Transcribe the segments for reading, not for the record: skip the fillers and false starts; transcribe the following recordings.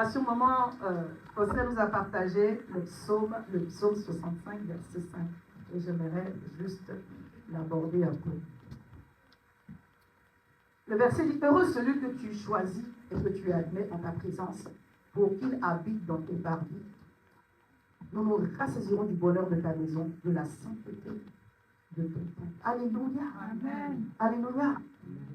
modération, maman José nous a partagé le psaume 65, verset 5. Et j'aimerais juste l'aborder un peu. Le verset dit, heureux celui que tu choisis et que tu admets en ta présence pour qu'il habite dans tes parvis. Nous nous rassaisirons du bonheur de ta maison, de la sainteté de ton temps. Alléluia. Amen. Alléluia.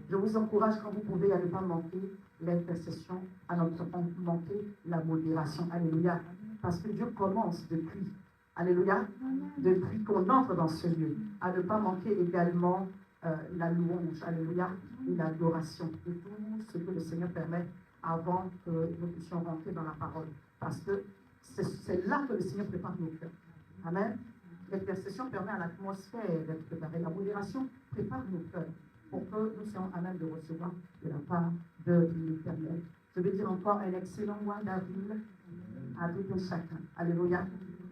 Je vous encourage quand vous pouvez à ne pas manquer l'intercession, à ne pas manquer la modération. Alléluia. Parce que Dieu commence depuis. Alléluia. Depuis qu'on entre dans ce lieu. À ne pas manquer également la louange. Alléluia. Et l'adoration. Et tout ce que le Seigneur permet avant que nous puissions rentrer dans la parole. Parce que c'est là que le Seigneur prépare nos cœurs. Amen. L'intercession permet à l'atmosphère d'être préparée. La modération prépare nos cœurs pour que nous soyons à même de recevoir de la part de l'Éternel. Je vais dire encore un excellent mois d'avril à tout un chacun. Alléluia.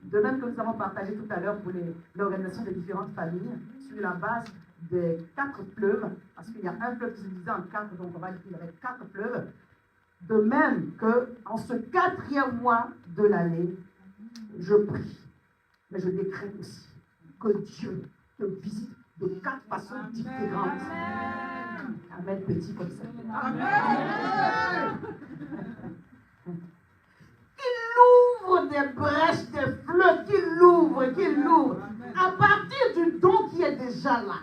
De même que nous avons partagé tout à l'heure pour l'organisation des différentes familles sur la base des 4 fleuves, parce qu'il y a un fleuve qui se divise en 4, donc on va dire qu'il y aurait 4 fleuves. De même qu'en ce 4e mois de l'année, je prie, mais je décrète aussi que Dieu te visite de 4 façons différentes. Amen, petit comme ça. Amen. Qu'il ouvre des brèches, des fleuves, qu'il ouvre. À partir du don qui est déjà là.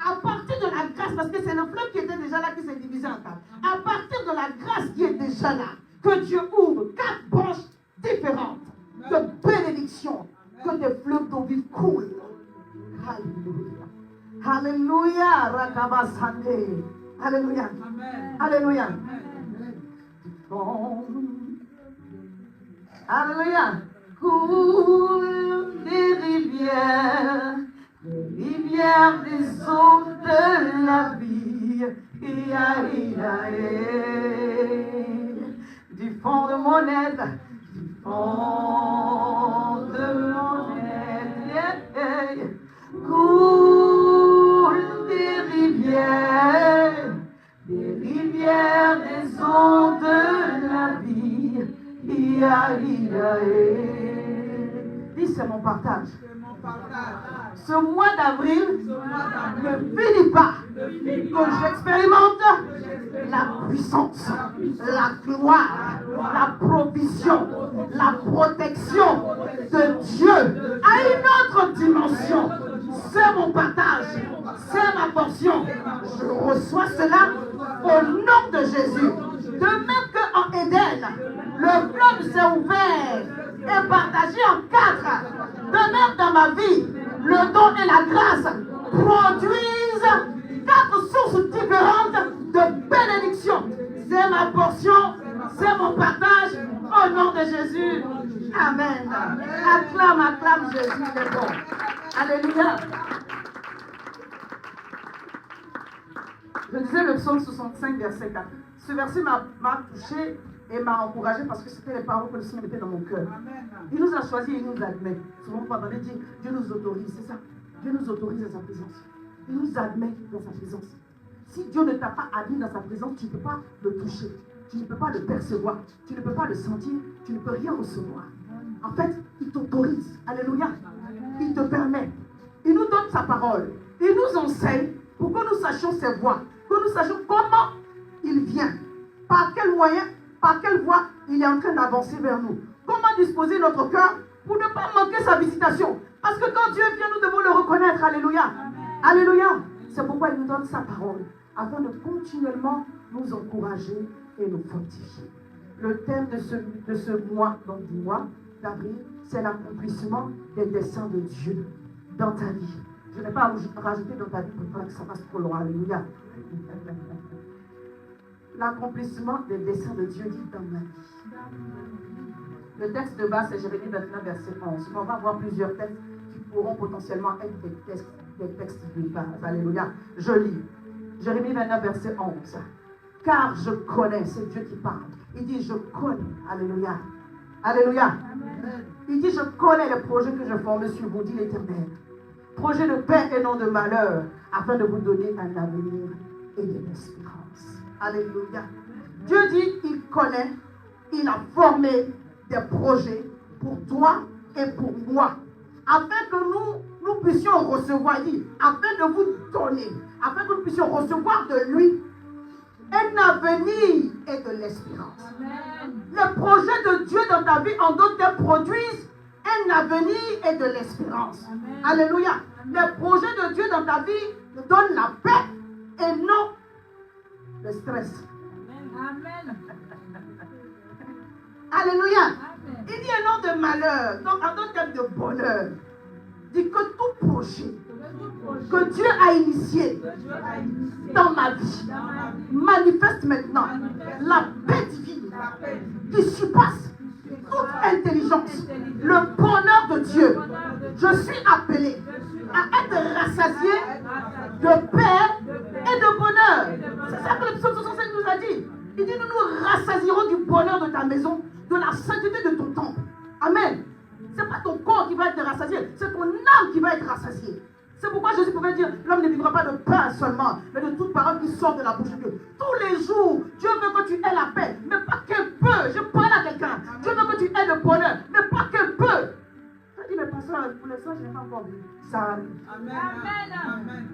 À partir de la grâce, parce que c'est le fleuve qui était déjà là qui s'est divisé en 4. À partir de la grâce qui est déjà là, que Dieu ouvre 4 branches différentes de bénédiction, que des fleuves d'eau vive coulent. Alléluia. Alléluia. Rakabasande. Alléluia. Alléluia. Bon. Alléluia. Coule des rivières des eaux de la vie. Du fond de mon être, du fond de mon être, coule des rivières, des eaux de la vie. Dis, c'est mon partage. Ce mois d'avril ne finit pas que j'expérimente la puissance, la gloire, la provision, la protection de Dieu à une autre dimension. C'est mon partage, c'est ma portion. Je reçois cela au nom de Jésus. De même qu'en Éden, le fleuve s'est ouvert et partagé en 4. De même dans ma vie, le don et la grâce produisent 4 sources différentes de bénédiction. C'est ma portion, c'est mon partage, au nom de Jésus. Amen. Acclame Jésus, il est bon. Alléluia. Je disais le psaume 65, verset 4. Ce verset m'a touché et m'a encouragé parce que c'était les paroles que le Seigneur mettait dans mon cœur. Il nous a choisis et il nous admet. Souvent, vous entendez dire, Dieu nous autorise, c'est ça. Dieu nous autorise dans sa présence. Il nous admet dans sa présence. Si Dieu ne t'a pas admis dans sa présence, tu ne peux pas le toucher. Tu ne peux pas le percevoir. Tu ne peux pas le sentir. Tu ne peux rien recevoir. En fait, il t'autorise. Alléluia. Il te permet. Il nous donne sa parole. Il nous enseigne pour que nous sachions ses voies. Que nous sachions comment il vient. Par quel moyen, par quelle voie il est en train d'avancer vers nous. Comment disposer notre cœur pour ne pas manquer sa visitation. Parce que quand Dieu vient, nous devons le reconnaître. Alléluia. Amen. Alléluia. C'est pourquoi il nous donne sa parole. Afin de continuellement nous encourager et nous fortifier. Le thème de ce mois, donc du mois d'avril, c'est l'accomplissement des desseins de Dieu dans ta vie. Je n'ai pas rajouté dans ta vie pour pas que ça passe trop loin. Alléluia. L'accomplissement des desseins de Dieu dit dans ma vie. Le texte de base, c'est Jérémie 29, verset 11. On va voir plusieurs textes qui pourront potentiellement être des textes de base. Alléluia. Je lis. Jérémie 29, verset 11. Car je connais, c'est Dieu qui parle. Il dit, je connais. Alléluia. Alléluia. Amen. Il dit, je connais les projets que je forme sur vous, dit l'Éternel. Projet de paix et non de malheur, afin de vous donner un avenir et de l'espérance. Alléluia. Dieu dit, il connaît il a formé des projets pour toi et pour moi, afin que nous puissions recevoir, afin de vous donner, afin que nous puissions recevoir de lui un avenir et de l'espérance. Les projets de Dieu dans ta vie, en d'autres termes, produisent un avenir et de l'espérance. Alléluia. Les projets de Dieu dans ta vie te donnent la paix et non le stress. Amen. Alléluia. Amen. Il dit un nom de malheur, donc en d'autres termes de bonheur. Dit que tout projet que Dieu a initié dans ma vie manifeste maintenant la paix divine qui surpasse toute intelligence, le bonheur de Dieu. Je suis appelé à être rassasié de paix et de bonheur. C'est ça que le psaume 67 nous a dit. Il dit, nous nous rassasierons du bonheur de ta maison, de la sainteté de ton temple. Amen. Ce n'est pas ton corps qui va être rassasié, c'est ton âme qui va être rassasiée. C'est pourquoi Jésus pouvait dire, l'homme ne vivra pas de pain seulement, mais de toute parole qui sort de la bouche de Dieu. Tous les jours, Dieu veut que tu aies la paix, mais pas qu'un peu. Je parle à quelqu'un. Dieu veut que tu aies le bonheur, mais pas qu'un peu. Je dis, mais pasteur, pour l'instant, je n'ai pas encore vu. Ça arrive. Amen. Amen.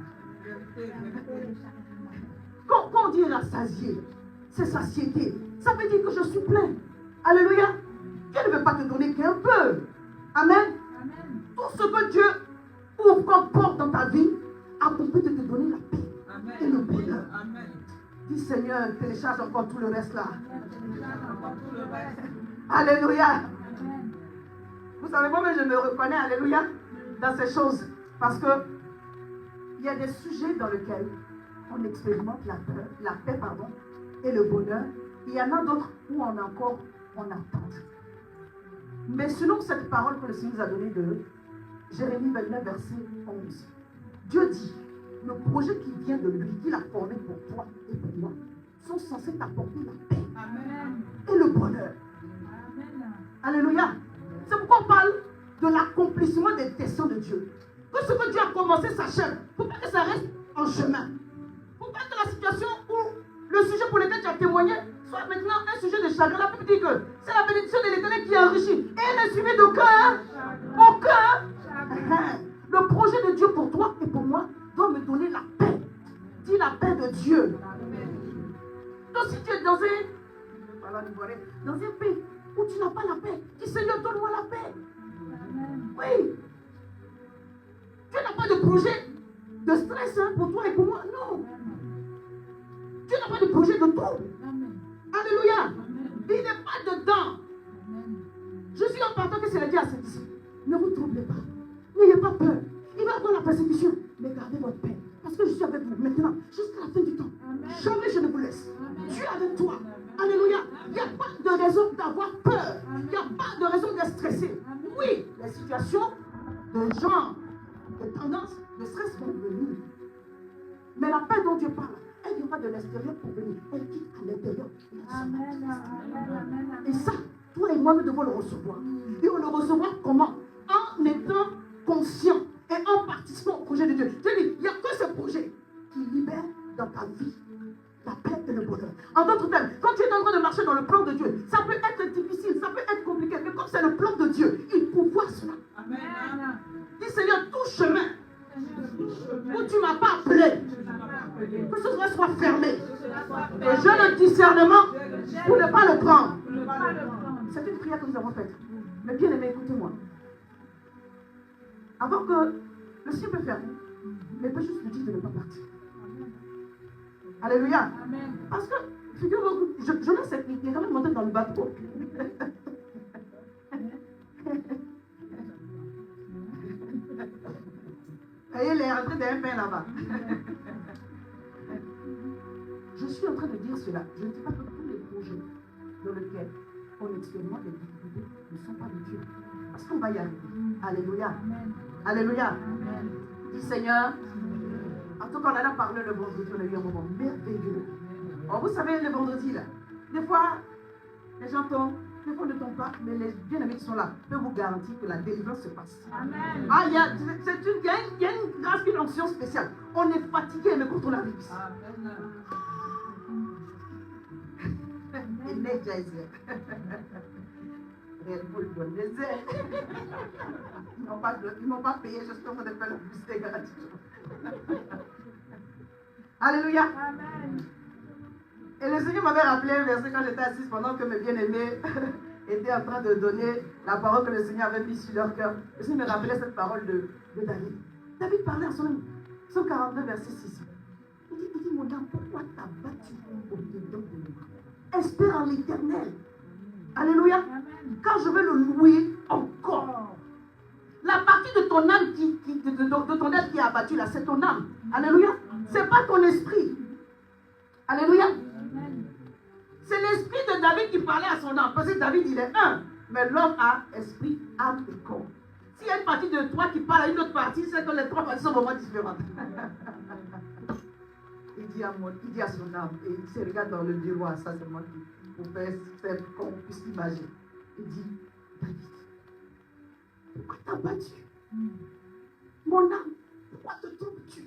Quand on dit rassasié, c'est satiété. Ça veut dire que je suis plein. Alléluia. Dieu ne veut pas te donner qu'un peu. Amen. Amen. Tout ce que Dieu ouvre comme porte dans ta vie a pour but de te donner la paix. Amen. Et le bonheur. Amen. Dis Seigneur, télécharge encore tout le reste là. Alléluia. Amen. Vous savez, moi je me reconnais, alléluia, dans ces choses. Parce que il y a des sujets dans lesquels on expérimente la paix, et le bonheur. Il y en a d'autres où on est encore en attente. Mais selon cette parole que le Seigneur nous a donnée de Jérémie 29, verset 11, Dieu dit, le projet qui vient de lui, qu'il a formé pour toi et pour moi, sont censés t'apporter la paix. Amen. Et le bonheur. Amen. Alléluia. C'est pourquoi on parle de l'accomplissement des desseins de Dieu. Que ce que Dieu a commencé s'achève. Il ne faut pas que ça reste en chemin. Il ne faut pas que la situation où le sujet pour lequel tu as témoigné soit maintenant un sujet de chagrin. La Bible dit que c'est la bénédiction de l'Éternel qui enrichit. Et elle est suivie d'aucun. Le projet de Dieu pour toi et pour moi doit me donner la paix. Dis la paix de Dieu. Donc si tu es dans un pays où tu n'as pas la paix, dis Seigneur, donne-moi la paix. Oui. Tu n'as pas de projet de stress pour toi et pour moi. Non. Tu n'as pas de projet de trouble. Alléluia. Il n'est pas dedans. Je suis en partant que c'est le Dieu à ses disciples. Ne vous troublez pas. N'ayez pas peur. Il va y avoir la persécution. Mais gardez votre paix. Parce que je suis avec vous maintenant, jusqu'à la fin du temps. Jamais je ne vous laisse. Dieu est avec toi. Alléluia. Il n'y a pas de raison d'avoir peur. Il n'y a pas de raison d'être stressé. Oui, les situations de genre, de tendance, de stress vont venir. Mais la paix dont Dieu parle, elle viendra de l'extérieur pour venir. Elle quitte à l'intérieur. Et ça, toi et moi, nous devons le recevoir. Et on le recevra comment? En étant conscient et en participant au projet de Dieu. Je dis, il n'y a que ce projet qui libère dans ta vie la paix et le bonheur. En d'autres termes, quand tu es en train de marcher dans le plan de Dieu, ça peut être difficile, ça peut être compliqué, mais comme c'est le plan de Dieu, il faut voir cela. Amen. Dis Seigneur, tout chemin où tu ne m'as pas appelé, que ce soit fermé. Et j'ai le discernement pour ne pas le prendre. C'est une prière que nous avons faite. Mais bien aimé, écoutez-moi. Avant que le ciel peut fermer, mais peut juste nous dire de ne pas partir. Alléluia. Amen. Parce que, figurez-vous, Jonas est quand même monté dans le bateau. Et il est rentré d'un pain là-bas. Je suis en train de dire cela. Je ne dis pas que tous les projets dans lesquels on expérimente des difficultés ne sont pas de Dieu. Parce qu'on va y arriver. Alléluia. Amen. Alléluia. Amen. Dis Seigneur. En tout cas, on en a parlé le vendredi, on a eu un moment merveilleux. Oh, vous savez, le vendredi, là, des fois, les gens tombent, des fois ne tombent pas, mais les bien-aimés qui sont là peuvent vous garantir que la délivrance se passe. Amen. Ah, il y a une grâce, une onction spéciale. On est fatigué, mais quand on arrive ici. Energizer. Red Bull donne des ailes. Ils m'ont pas payé, j'espère qu'on a fait la publicité gratuite. Alléluia. Amen. Et le Seigneur m'avait rappelé un verset quand j'étais assise pendant que mes bien-aimés étaient en train de donner la parole que le Seigneur avait mise sur leur cœur. Le Seigneur me rappelait cette parole de David. David parlait à son âme. 142, verset 6. Il dit, mon âme, pourquoi t'as battu au dedans de moi? Espère en l'Éternel. Alléluia. Amen. Quand je vais le louer encore. La partie de ton âme de ton être qui a abattu là, c'est ton âme. Alléluia. C'est pas ton esprit. Alléluia. Amen. C'est l'esprit de David qui parlait à son âme. Parce que David, il est un. Mais l'homme a esprit, âme et corps. S'il y a une partie de toi qui parle à une autre partie, c'est que les trois parties sont vraiment différentes. Il dit à son âme, et il se regarde dans le miroir, ça c'est moi qui pour faire qu'on puisse l'imaginer. Il dit, David, pourquoi t'as battu? Mon âme, pourquoi te trompes-tu?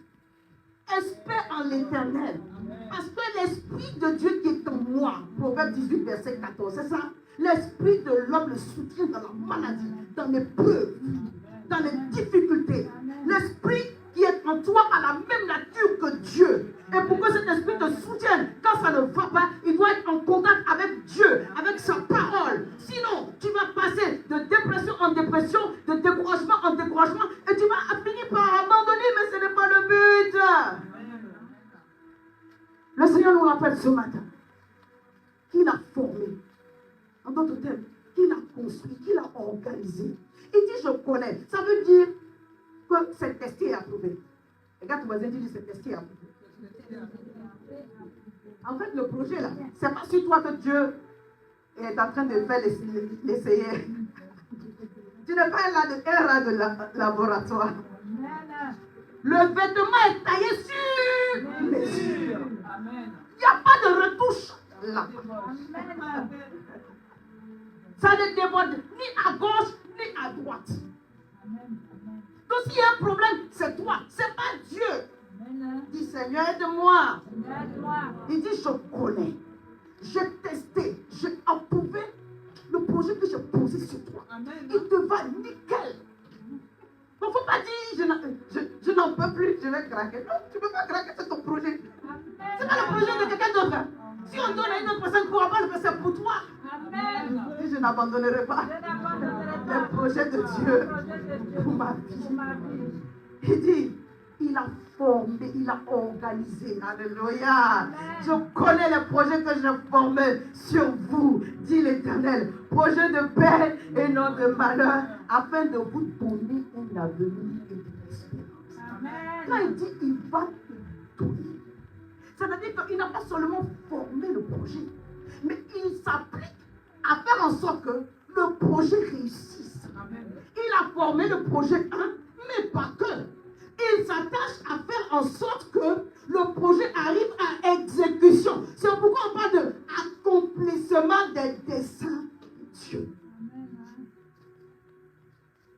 Espère en l'Éternel. Parce que l'Esprit de Dieu qui est en moi, Proverbe 18, verset 14, c'est ça? L'Esprit de l'homme le soutient dans la maladie, dans l'épreuve, dans les difficultés. L'Esprit qui est en toi a la même nature que Dieu. Et pour que cet esprit te soutienne, quand ça ne va pas, il doit être en contact avec Dieu, avec sa parole. Sinon, tu vas passer de dépression en dépression, de découragement en découragement, et tu vas finir par abandonner, mais ce n'est pas le but. Le Seigneur nous rappelle ce matin qu'il a formé, en d'autres termes, qu'il a construit, qu'il a organisé. Il dit, je connais. Ça veut dire que c'est testé et approuvé. Regarde, ton voisin dit, c'est testé et approuvé. En fait, le projet là, c'est pas sur toi que Dieu est en train de faire l'essayer. Tu n'es pas un rat de laboratoire. Le vêtement est taillé sur mesure. Il n'y a pas de retouche là. Ça ne déborde ni à gauche ni à droite. Donc s'il y a un problème, c'est toi, c'est pas Dieu. Il dit, Seigneur, aide-moi. Il dit, je connais. J'ai testé, j'ai approuvé le projet que j'ai posé sur toi. Il te va nickel. Il ne faut pas dire, je n'en peux plus, je vais craquer. Non, tu ne peux pas craquer, c'est ton projet. Ce n'est pas le projet de quelqu'un d'autre. Si on donne à une autre personne qui ne pourra pas le faire, c'est pour toi. Il dit, je n'abandonnerai pas le projet de Dieu pour ma vie. Il dit, il a formé, il a organisé. Alléluia. Je connais les projets que j'ai formés sur vous, dit l'Éternel. Projet de paix et non de malheur, afin de vous donner un avenir et une espérance. Quand il dit, il va te donner. Ça veut dire qu'il n'a pas seulement formé le projet, mais il s'applique à faire en sorte que le projet réussisse. Il a formé le projet 1, mais pas que. Il s'attache à faire en sorte que le projet arrive à exécution. C'est pourquoi on parle de accomplissement des desseins de Dieu.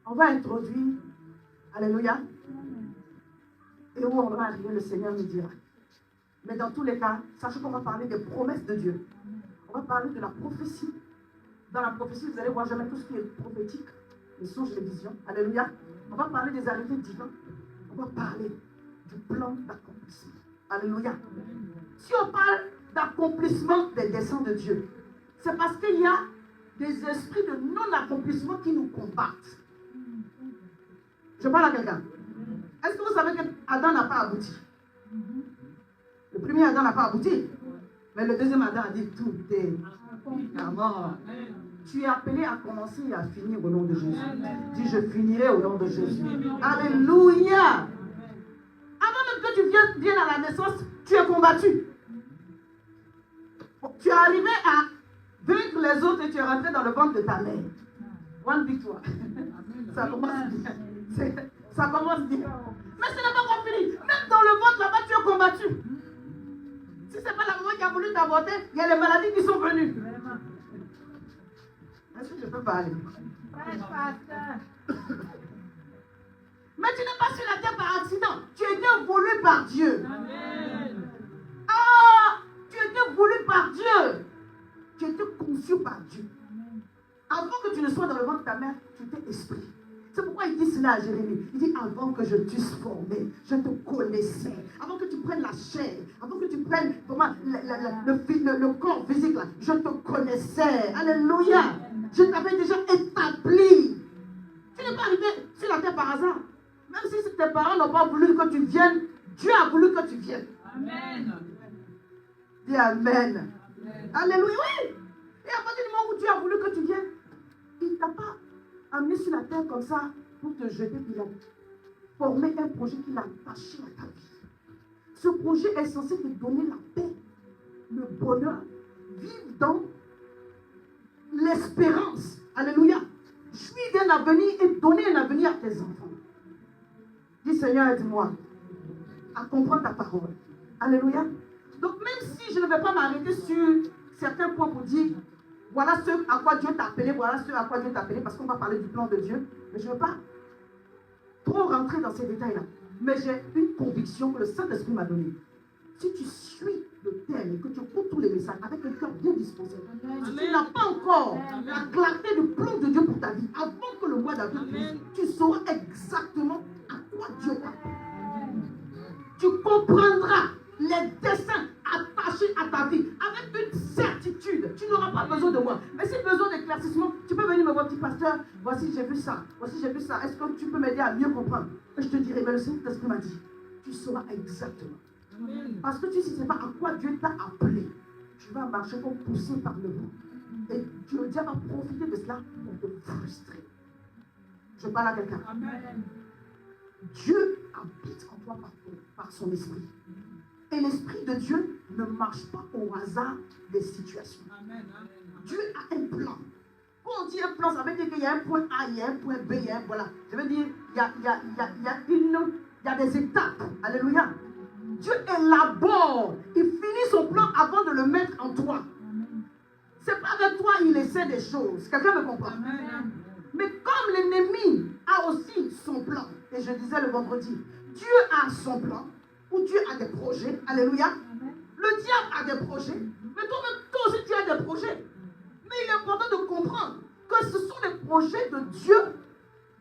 On va introduire, alléluia, et où on va arriver, le Seigneur nous dira. Mais dans tous les cas, sachez qu'on va parler des promesses de Dieu. On va parler de la prophétie. Dans la prophétie, vous allez voir jamais tout ce qui est prophétique, les songes, les visions. Alléluia. On va parler des arrivées divines. On va parler du plan d'accomplissement. Alléluia. Si on parle d'accomplissement des desseins de Dieu, c'est parce qu'il y a des esprits de non-accomplissement qui nous combattent. Je parle à quelqu'un. Est-ce que vous savez qu'Adam n'a pas abouti? Le premier Adam n'a pas abouti. Mais le deuxième Adam a dit tout est à mort. Tu es appelé à commencer et à finir au nom de Jésus. Dis, je finirai au nom de Jésus. Alléluia. Avant même que tu viennes à la naissance, tu es combattu. Tu es arrivé à vaincre les autres et tu es rentré dans le ventre de ta mère. One victoire. Ça commence bien. Ça commence bien. Mais ce n'est pas encore fini. Même dans le ventre là-bas, tu es combattu. Si ce n'est pas la maman qui a voulu t'avorter, il y a les maladies qui sont venues. Est-ce que je peux parler? Mais tu n'es pas sur la terre par accident. Tu es été voulu par Dieu. Amen. Ah, tu es été voulu par Dieu. Tu es été conçu par Dieu. Avant que tu ne sois dans le ventre de ta mère, tu étais esprit. C'est pourquoi il dit cela à Jérémie. Il dit, avant que je t'eusse formé, je te connaissais. Avant que tu prennes la chair, avant que tu prennes vraiment le corps physique, là, je te connaissais. Alléluia. Je t'avais déjà établi. Tu n'es pas arrivé sur la terre par hasard. Même si tes parents n'ont pas voulu que tu viennes, Dieu a voulu que tu viennes. Amen. Dis Amen. Amen. Alléluia, oui. Et à partir du moment où Dieu a voulu que tu viennes, il ne t'a pas amené sur la terre comme ça pour te jeter. Il a formé un projet qu'il a attaché à ta vie. Ce projet est censé te donner la paix, le bonheur, vivre dans l'espérance. Alléluia. Jouir d'un avenir et donner un avenir à tes enfants. Dis Seigneur, aide-moi à comprendre ta parole. Alléluia. Donc même si je ne vais pas m'arrêter sur certains points pour dire voilà ce à quoi Dieu t'a appelé, voilà ce à quoi Dieu t'a appelé, parce qu'on va parler du plan de Dieu, mais je ne veux pas trop rentrer dans ces détails-là. Mais j'ai une conviction que le Saint-Esprit m'a donnée. Si tu suis le thème et que tu écoutes tous les messages avec un cœur bien disposé, si tu n'as pas encore la clarté du plan de Dieu pour ta vie, avant que le mois d'avril finisse, tu sauras exactement à quoi Dieu t'a appelé. Tu comprendras les desseins attachés à ta vie avec une certitude. Tu n'auras pas besoin de moi. Mais si besoin d'éclaircissement, tu peux venir me voir, petit pasteur. Voici, j'ai vu ça. Voici, j'ai vu ça. Est-ce que tu peux m'aider à mieux comprendre? Et je te dirai, mais le Saint-Esprit m'a dit, tu sauras exactement. Parce que tu ne sais pas à quoi Dieu t'a appelé. Tu vas marcher comme poussé par le vent. Et Dieu va profiter de cela pour te frustrer. Je parle à quelqu'un. Dieu habite en toi par son esprit. Et l'esprit de Dieu ne marche pas au hasard des situations. Dieu a un plan. Quand on dit un plan, ça veut dire qu'il y a un point A, il y a un point B, il y a un voilà. Je veux dire, il y a des étapes. Alléluia. Dieu élabore. Il finit son plan avant de le mettre en toi. C'est pas avec toi il essaie des choses. Quelqu'un me comprend? Mais comme l'ennemi a aussi son plan, et je disais le vendredi, Dieu a son plan, ou Dieu a des projets, alléluia. Le diable a des projets, mais toi aussi tu as des projets. Mais il est important de comprendre que ce sont les projets de Dieu,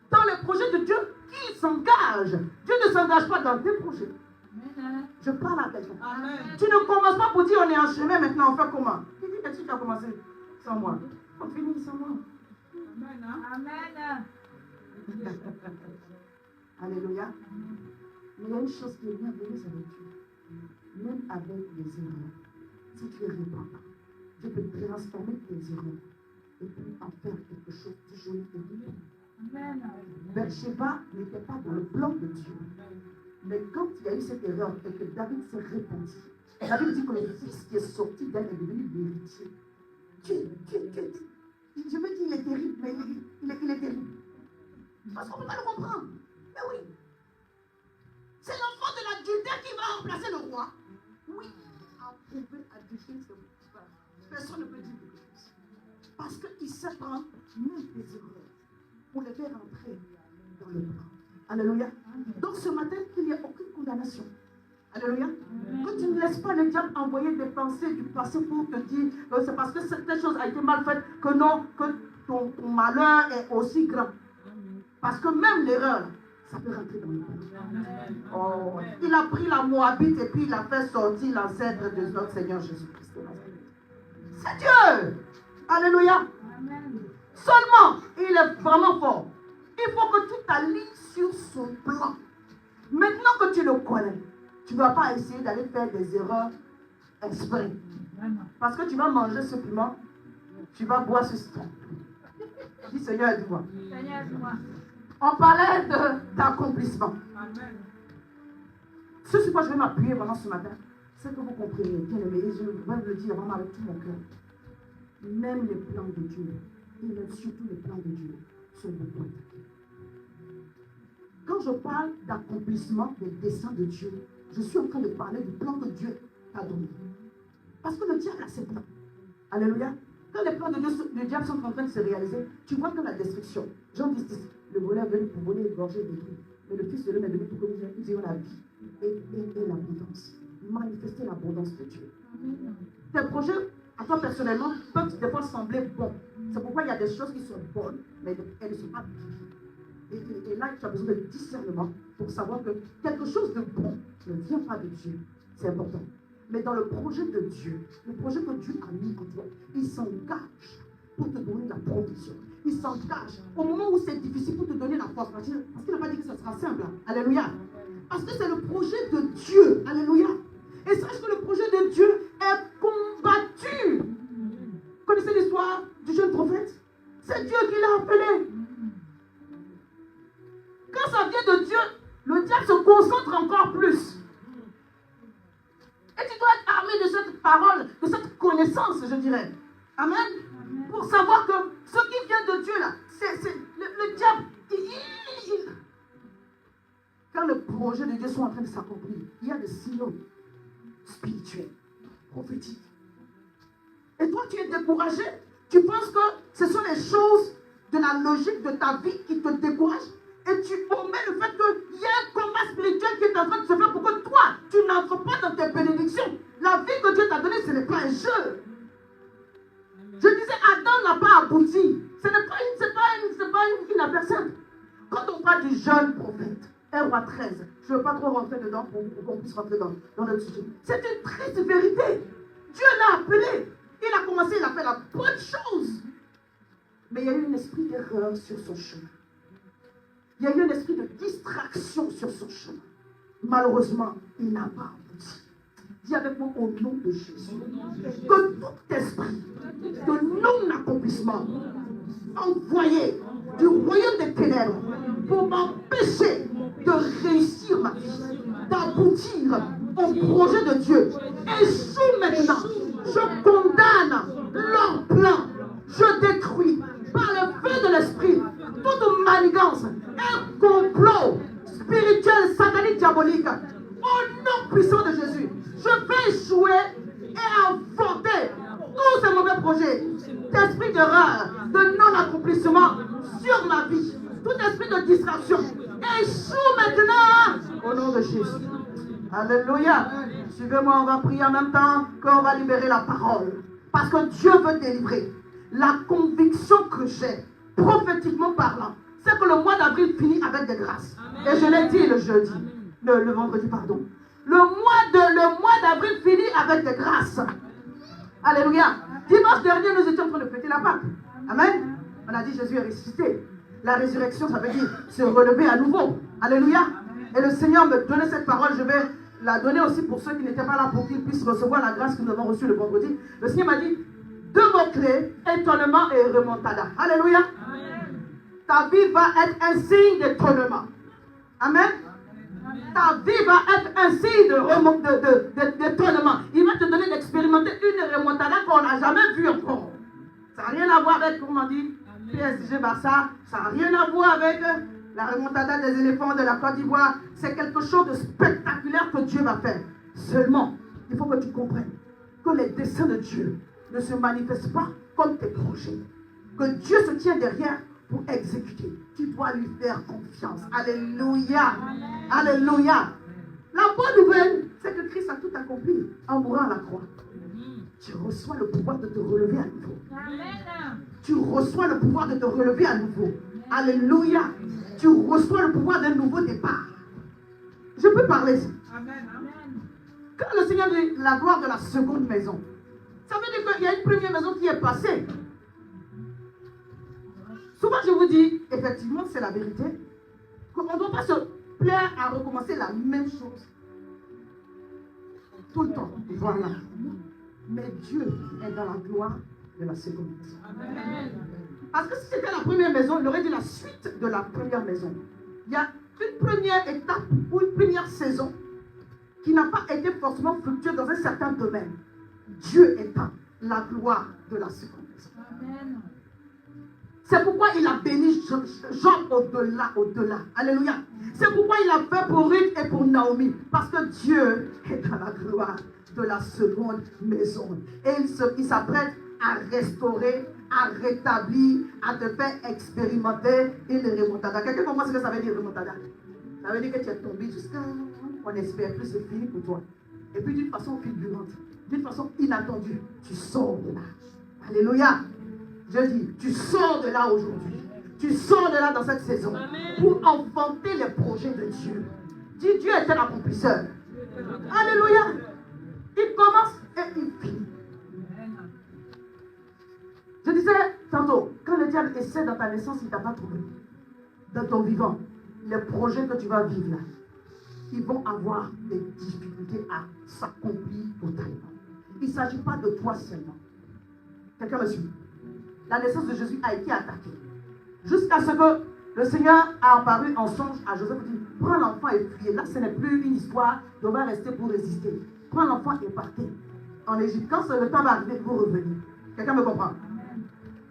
dans les projets de Dieu qu'il s'engage. Dieu ne s'engage pas dans tes projets. Je parle à quelqu'un. Tu ne commences pas pour dire on est en chemin maintenant, on fait comment? Qui dit que tu as commencé sans moi? On finit sans moi. Amen. Alléluia. Mais il y a une chose qui est merveilleuse avec Dieu. Même avec les erreurs, si tu es repentant, Dieu peut transformer tes erreurs et puis en faire quelque chose de joli et de beau. Bathsheba n'était pas dans le plan de Dieu. Mais quand il y a eu cette erreur et que David s'est répandu, David dit que le fils qui est sorti d'elle est devenu l'héritier. Je veux dire, il est terrible, mais il est terrible. Parce qu'on ne peut pas le comprendre. Mais oui. C'est l'enfant de la Judée qui va remplacer le roi. Oui, approuvé à définir ce qui. Personne ne peut dire quelque chose. Parce qu'il sait prendre même des erreurs pour les faire entrer dans le plan. Alléluia. Donc ce matin, il n'y a aucune condamnation. Alléluia. Que tu ne laisses pas le diable envoyer des pensées du passé pour te dire que c'est parce que cette chose a été mal faite que non, que ton malheur est aussi grand. Parce que même l'erreur, ça peut rentrer dans le plan. Oh, il a pris la Moabite et puis il a fait sortir l'ancêtre de notre Seigneur Jésus-Christ. C'est Dieu. Alléluia. Seulement, il est vraiment fort. Il faut que tu t'alignes sur son plan. Maintenant que tu le connais, tu ne vas pas essayer d'aller faire des erreurs exprès. Parce que tu vas manger ce piment, tu vas boire ce citron. Dis Seigneur, aide-moi. On parlait d'accomplissement. Ce sur quoi je vais m'appuyer vraiment ce matin, c'est que vous compreniez, bien aimé, et je vais le dire vraiment avec tout mon cœur. Même les plans de Dieu, et même surtout les plans de Dieu, sont beaucoup attaqués. Quand je parle d'accomplissement des desseins de Dieu, je suis en train de parler du plan que Dieu a donné. Parce que le diable a ses plans. Alléluia. Quand les plans de Dieu, du diable sont en train de se réaliser, tu vois que la destruction. Jean 10, le voleur est venu pour voler, égorger et détruire. Mais le Fils de l'homme est venu pour que nous ayons la vie et l'abondance. Manifester l'abondance de Dieu. Tes projets à toi personnellement, peuvent des fois sembler bons. C'est pourquoi il y a des choses qui sont bonnes, mais elles ne sont pas bibliques. Et là, tu as besoin de discernement pour savoir que quelque chose de bon ne vient pas de Dieu. C'est important. Mais dans le projet de Dieu, le projet que Dieu a mis en toi, il s'engage pour te donner la provision. Il s'engage au moment où c'est difficile pour te donner la force. Parce qu'il n'a pas dit que ça sera simple. Alléluia. Parce que c'est le projet de Dieu. Alléluia. Et sache que le projet de Dieu est combattu. Vous connaissez l'histoire du jeune prophète? C'est Dieu qui l'a appelé. Quand ça vient de Dieu, le diable se concentre encore plus. Et tu dois être armé de cette parole, de cette connaissance, je dirais. Amen. Pour savoir que ce qui vient de Dieu là, c'est le diable. Quand le projet de Dieu sont en train de s'accomplir, il y a des signaux spirituels, prophétiques. Et toi, tu es découragé. Tu penses que ce sont les choses de la logique de ta vie qui te découragent. Et tu omets le fait qu'il y a un combat spirituel qui est en train de se faire pour que toi, tu n'entres pas dans tes bénédictions. La vie que Dieu t'a donnée, ce n'est pas un jeu. Je disais, Adam n'a pas abouti. Ce n'est pas une affaire simple. Quand on parle du jeune prophète, 1 roi 13, je ne veux pas trop rentrer dedans pour qu'on puisse rentrer dans notre sujet. C'est une triste vérité. Dieu l'a appelé. Il a commencé, il a fait la bonne chose. Mais il y a eu un esprit d'erreur sur son chemin. Il y a eu un esprit de distraction sur son chemin. Malheureusement, il n'a pas abouti. Dis avec moi au nom de Jésus. Que tout esprit de non-accomplissement envoyé du royaume des ténèbres pour m'empêcher de réussir ma vie, d'aboutir au projet de Dieu, échoue maintenant. Je condamne leur plan. Je détruis par le feu de l'esprit toute manigance, un complot spirituel, satanique, diabolique. Au nom puissant de Jésus, je vais échouer et avorter tous ces mauvais projets d'esprit d'erreur, de non-accomplissement sur ma vie. Tout esprit de distraction échoue maintenant au nom de Jésus. Alléluia. Suivez-moi, on va prier en même temps qu'on va libérer la parole. Parce que Dieu veut délivrer. La conviction que j'ai, prophétiquement parlant, c'est que le mois d'avril finit avec des grâces. Amen. Et je l'ai dit le jeudi, le vendredi, pardon. Le mois d'avril finit avec des grâces. Alléluia. Dimanche dernier, nous étions en train de fêter la Pâque. Amen. On a dit Jésus est ressuscité. La résurrection, ça veut dire se relever à nouveau. Alléluia. Et le Seigneur me donnait cette parole. Je vais la donner aussi pour ceux qui n'étaient pas là pour qu'ils puissent recevoir la grâce que nous avons reçue le vendredi. Le Seigneur m'a dit 2 mots-clés, étonnement et remontada. Alléluia. Amen. Ta vie va être un signe d'étonnement. Amen. Ta vie va être un signe d'étonnement. Il va te donner d'expérimenter une remontada qu'on n'a jamais vue encore. Ça n'a rien à voir avec, comment on dit, PSG Barça. Ça n'a rien à voir avec la remontada des éléphants de la Côte d'Ivoire. C'est quelque chose de spectaculaire que Dieu va faire. Seulement, il faut que tu comprennes que les desseins de Dieu ne se manifestent pas comme tes projets. Que Dieu se tient derrière pour exécuter. Tu dois lui faire confiance. Alléluia. Alléluia. La bonne nouvelle, c'est que Christ a tout accompli en mourant à la croix. Tu reçois le pouvoir de te relever à nouveau. Tu reçois le pouvoir de te relever à nouveau. Alléluia. Tu reçois le pouvoir d'un nouveau départ. Je peux parler. Amen. Quand le Seigneur dit la gloire de la seconde maison, ça veut dire qu'il y a une première maison qui est passée. Souvent je vous dis, effectivement c'est la vérité, qu'on ne doit pas se plaire à recommencer la même chose tout le temps. Voilà. Mais Dieu est dans la gloire de la seconde maison. Amen. Parce que si c'était la première maison, il aurait dit la suite de la première maison. Il y a une première étape ou une première saison qui n'a pas été forcément fructueuse dans un certain domaine. Dieu étant la gloire de la seconde maison. Amen. C'est pourquoi il a béni Jean au-delà. Alléluia. C'est pourquoi il a fait pour Ruth et pour Naomi. Parce que Dieu est dans la gloire de la seconde maison. Et il s'apprête à restaurer, à rétablir, à te faire expérimenter une remontada. Quelqu'un comprend ce que ça veut dire remontada? Ça veut dire que tu es tombé jusqu'à... On espère plus, c'est fini pour toi. Et puis d'une façon fulgurante, d'une façon inattendue, tu sors de là. Alléluia. Je dis, tu sors de là aujourd'hui. Tu sors de là dans cette saison. Pour enfanter les projets de Dieu. Dis, Dieu est un accomplisseur. Alléluia. Il commence et il finit. Je disais tantôt, quand le diable essaie dans ta naissance, il ne t'a pas trouvé. Dans ton vivant, les projets que tu vas vivre là, ils vont avoir des difficultés à s'accomplir totalement. Il ne s'agit pas de toi seulement. Quelqu'un me suit? La naissance de Jésus a été attaquée. Jusqu'à ce que le Seigneur a apparu en songe à Joseph et dit, prends l'enfant et fuyez. Là, ce n'est plus une histoire de va rester pour résister. Prends l'enfant et partez en Égypte. Quand le temps va arriver, vous revenez. Quelqu'un me comprend?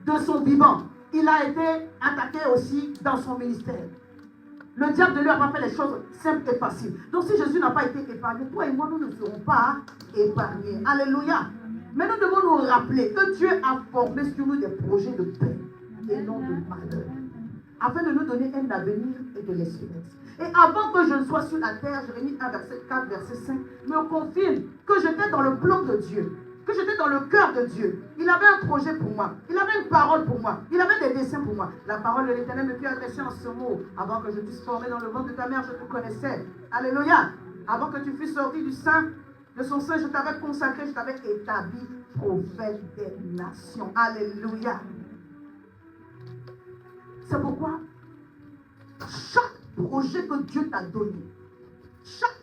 De son vivant, il a été attaqué aussi dans son ministère. Le diable ne lui a pas fait les choses simples et faciles. Donc si Jésus n'a pas été épargné, toi et moi, nous ne serons pas épargnés. Alléluia. Mais nous devons nous rappeler que Dieu a formé sur nous des projets de paix et non de malheur, afin de nous donner un avenir et de l'espérance. Et avant que je ne sois sur la terre, Jérémie 1, verset 4, verset 5, me confirme que j'étais dans le plan de Dieu, que j'étais dans le cœur de Dieu. Il avait un projet pour moi, il avait une parole pour moi, il avait des desseins pour moi. La parole de l'Éternel me fut adressée en ce mot. Avant que je puisse former dans le ventre de ta mère, je te connaissais. Alléluia. Avant que tu fusses sorti du sein, de son sein, je t'avais consacré, je t'avais établi prophète des nations. Alléluia. C'est pourquoi chaque projet que Dieu t'a donné, chaque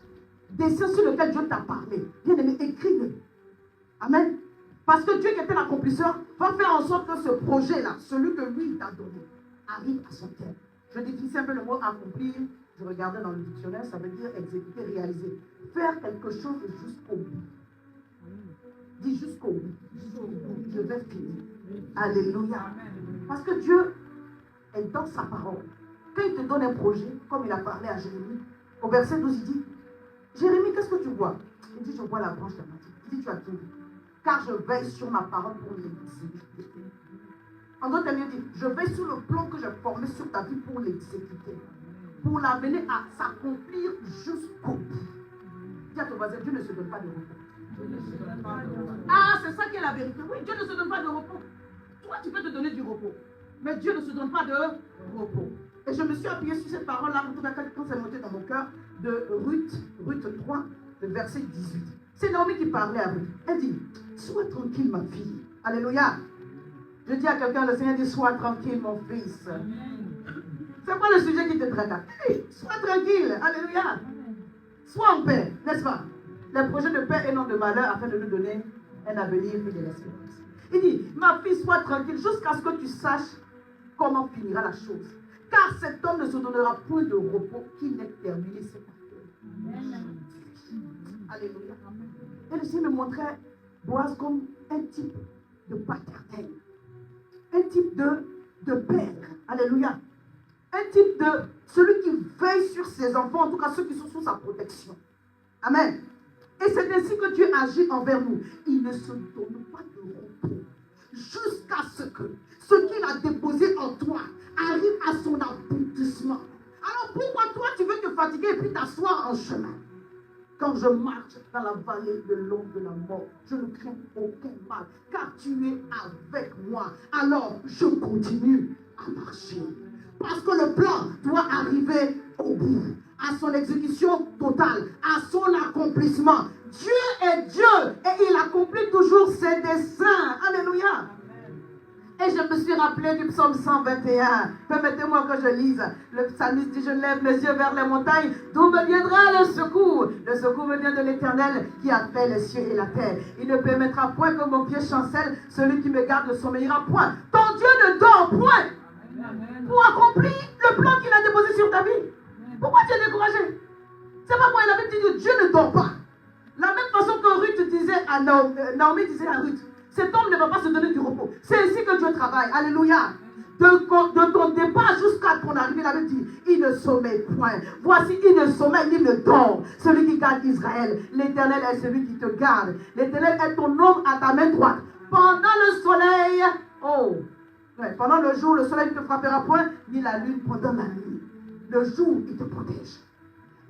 dessein sur lequel Dieu t'a parlé, bien aimé, écris-le. Amen. Parce que Dieu qui est un accomplisseur va faire en sorte que ce projet-là, celui que lui t'a donné, arrive à son terme. Je définissais un peu le mot accomplir. Je regardais dans le dictionnaire, ça veut dire exécuter, réaliser. Faire quelque chose jusqu'au bout. Dis jusqu'au bout. Je vais finir. Alléluia. Parce que Dieu est dans sa parole. Quand il te donne un projet, comme il a parlé à Jérémie, au verset 12, il dit, Jérémie, qu'est-ce que tu vois? Il dit, je vois la branche dramatique. Il dit, tu as tout vu. Car je veille sur ma parole pour l'exécuter. En d'autres termes, il dit, je veille sur le plan que j'ai formé sur ta vie pour l'exécuter. Pour l'amener à s'accomplir jusqu'au bout. Dis à ton voisin, Dieu ne se donne pas de repos. Ah, c'est ça qui est la vérité. Oui, Dieu ne se donne pas de repos. Toi, tu peux te donner du repos. Mais Dieu ne se donne pas de repos. Et je me suis appuyé sur cette parole-là, en tout cas, quand c'est monté dans mon cœur, de Ruth 3, le verset 18. C'est Naomi qui parlait à Ruth. Elle dit, sois tranquille, ma fille. Alléluia. Je dis à quelqu'un, le Seigneur dit, sois tranquille, mon fils. C'est quoi le sujet qui te tracasse? Hey, sois tranquille. Alléluia. Sois en paix, n'est-ce pas? Les projets de paix et non de malheur afin de nous donner un avenir et de l'espérance. Il dit, ma fille, sois tranquille jusqu'à ce que tu saches comment finira la chose. Car cet homme ne se donnera point de repos qui n'ait terminé ses affaires. Alléluia. Et le Seigneur me montrait Boaz comme un type de paternel. Un type de père. Alléluia. Un type de celui qui veille sur ses enfants, en tout cas ceux qui sont sous sa protection. Amen. Et c'est ainsi que Dieu agit envers nous. Il ne se donne pas de repos jusqu'à ce que ce qu'il a déposé en toi arrive à son aboutissement. Alors pourquoi toi tu veux te fatiguer et puis t'asseoir en chemin? Quand je marche dans la vallée de l'ombre de la mort, je ne crains aucun mal, car tu es avec moi. Alors je continue à marcher. Parce que le plan doit arriver au bout, à son exécution totale, à son accomplissement. Dieu est Dieu et il accomplit toujours ses desseins. Alléluia. Et je me suis rappelé du psaume 121. Permettez-moi que je lise. Le psalmiste dit, je lève les yeux vers les montagnes. D'où me viendra le secours? Le secours me vient de l'Éternel qui a fait les cieux et la terre. Il ne permettra point que mon pied chancelle. Celui qui me garde ne sommeillera point. Ton Dieu ne dort point pour accomplir le plan qu'il a déposé sur ta vie. Pourquoi tu es découragé? C'est pas moi, il avait dit que Dieu ne dort pas. La même façon que Ruth disait à Naomi disait à Ruth, cet homme ne va pas se donner du repos. C'est ainsi que Dieu travaille. Alléluia. De ton départ jusqu'à ton arrivée, il avait dit, il ne sommeille point. Voici, il ne sommeille, il ne dort. Celui qui garde Israël. L'Éternel est celui qui te garde. L'Éternel est ton ombre à ta main droite. Pendant le soleil, pendant le jour, le soleil ne te frappera point, ni la lune pendant la nuit. Le jour, il te protège.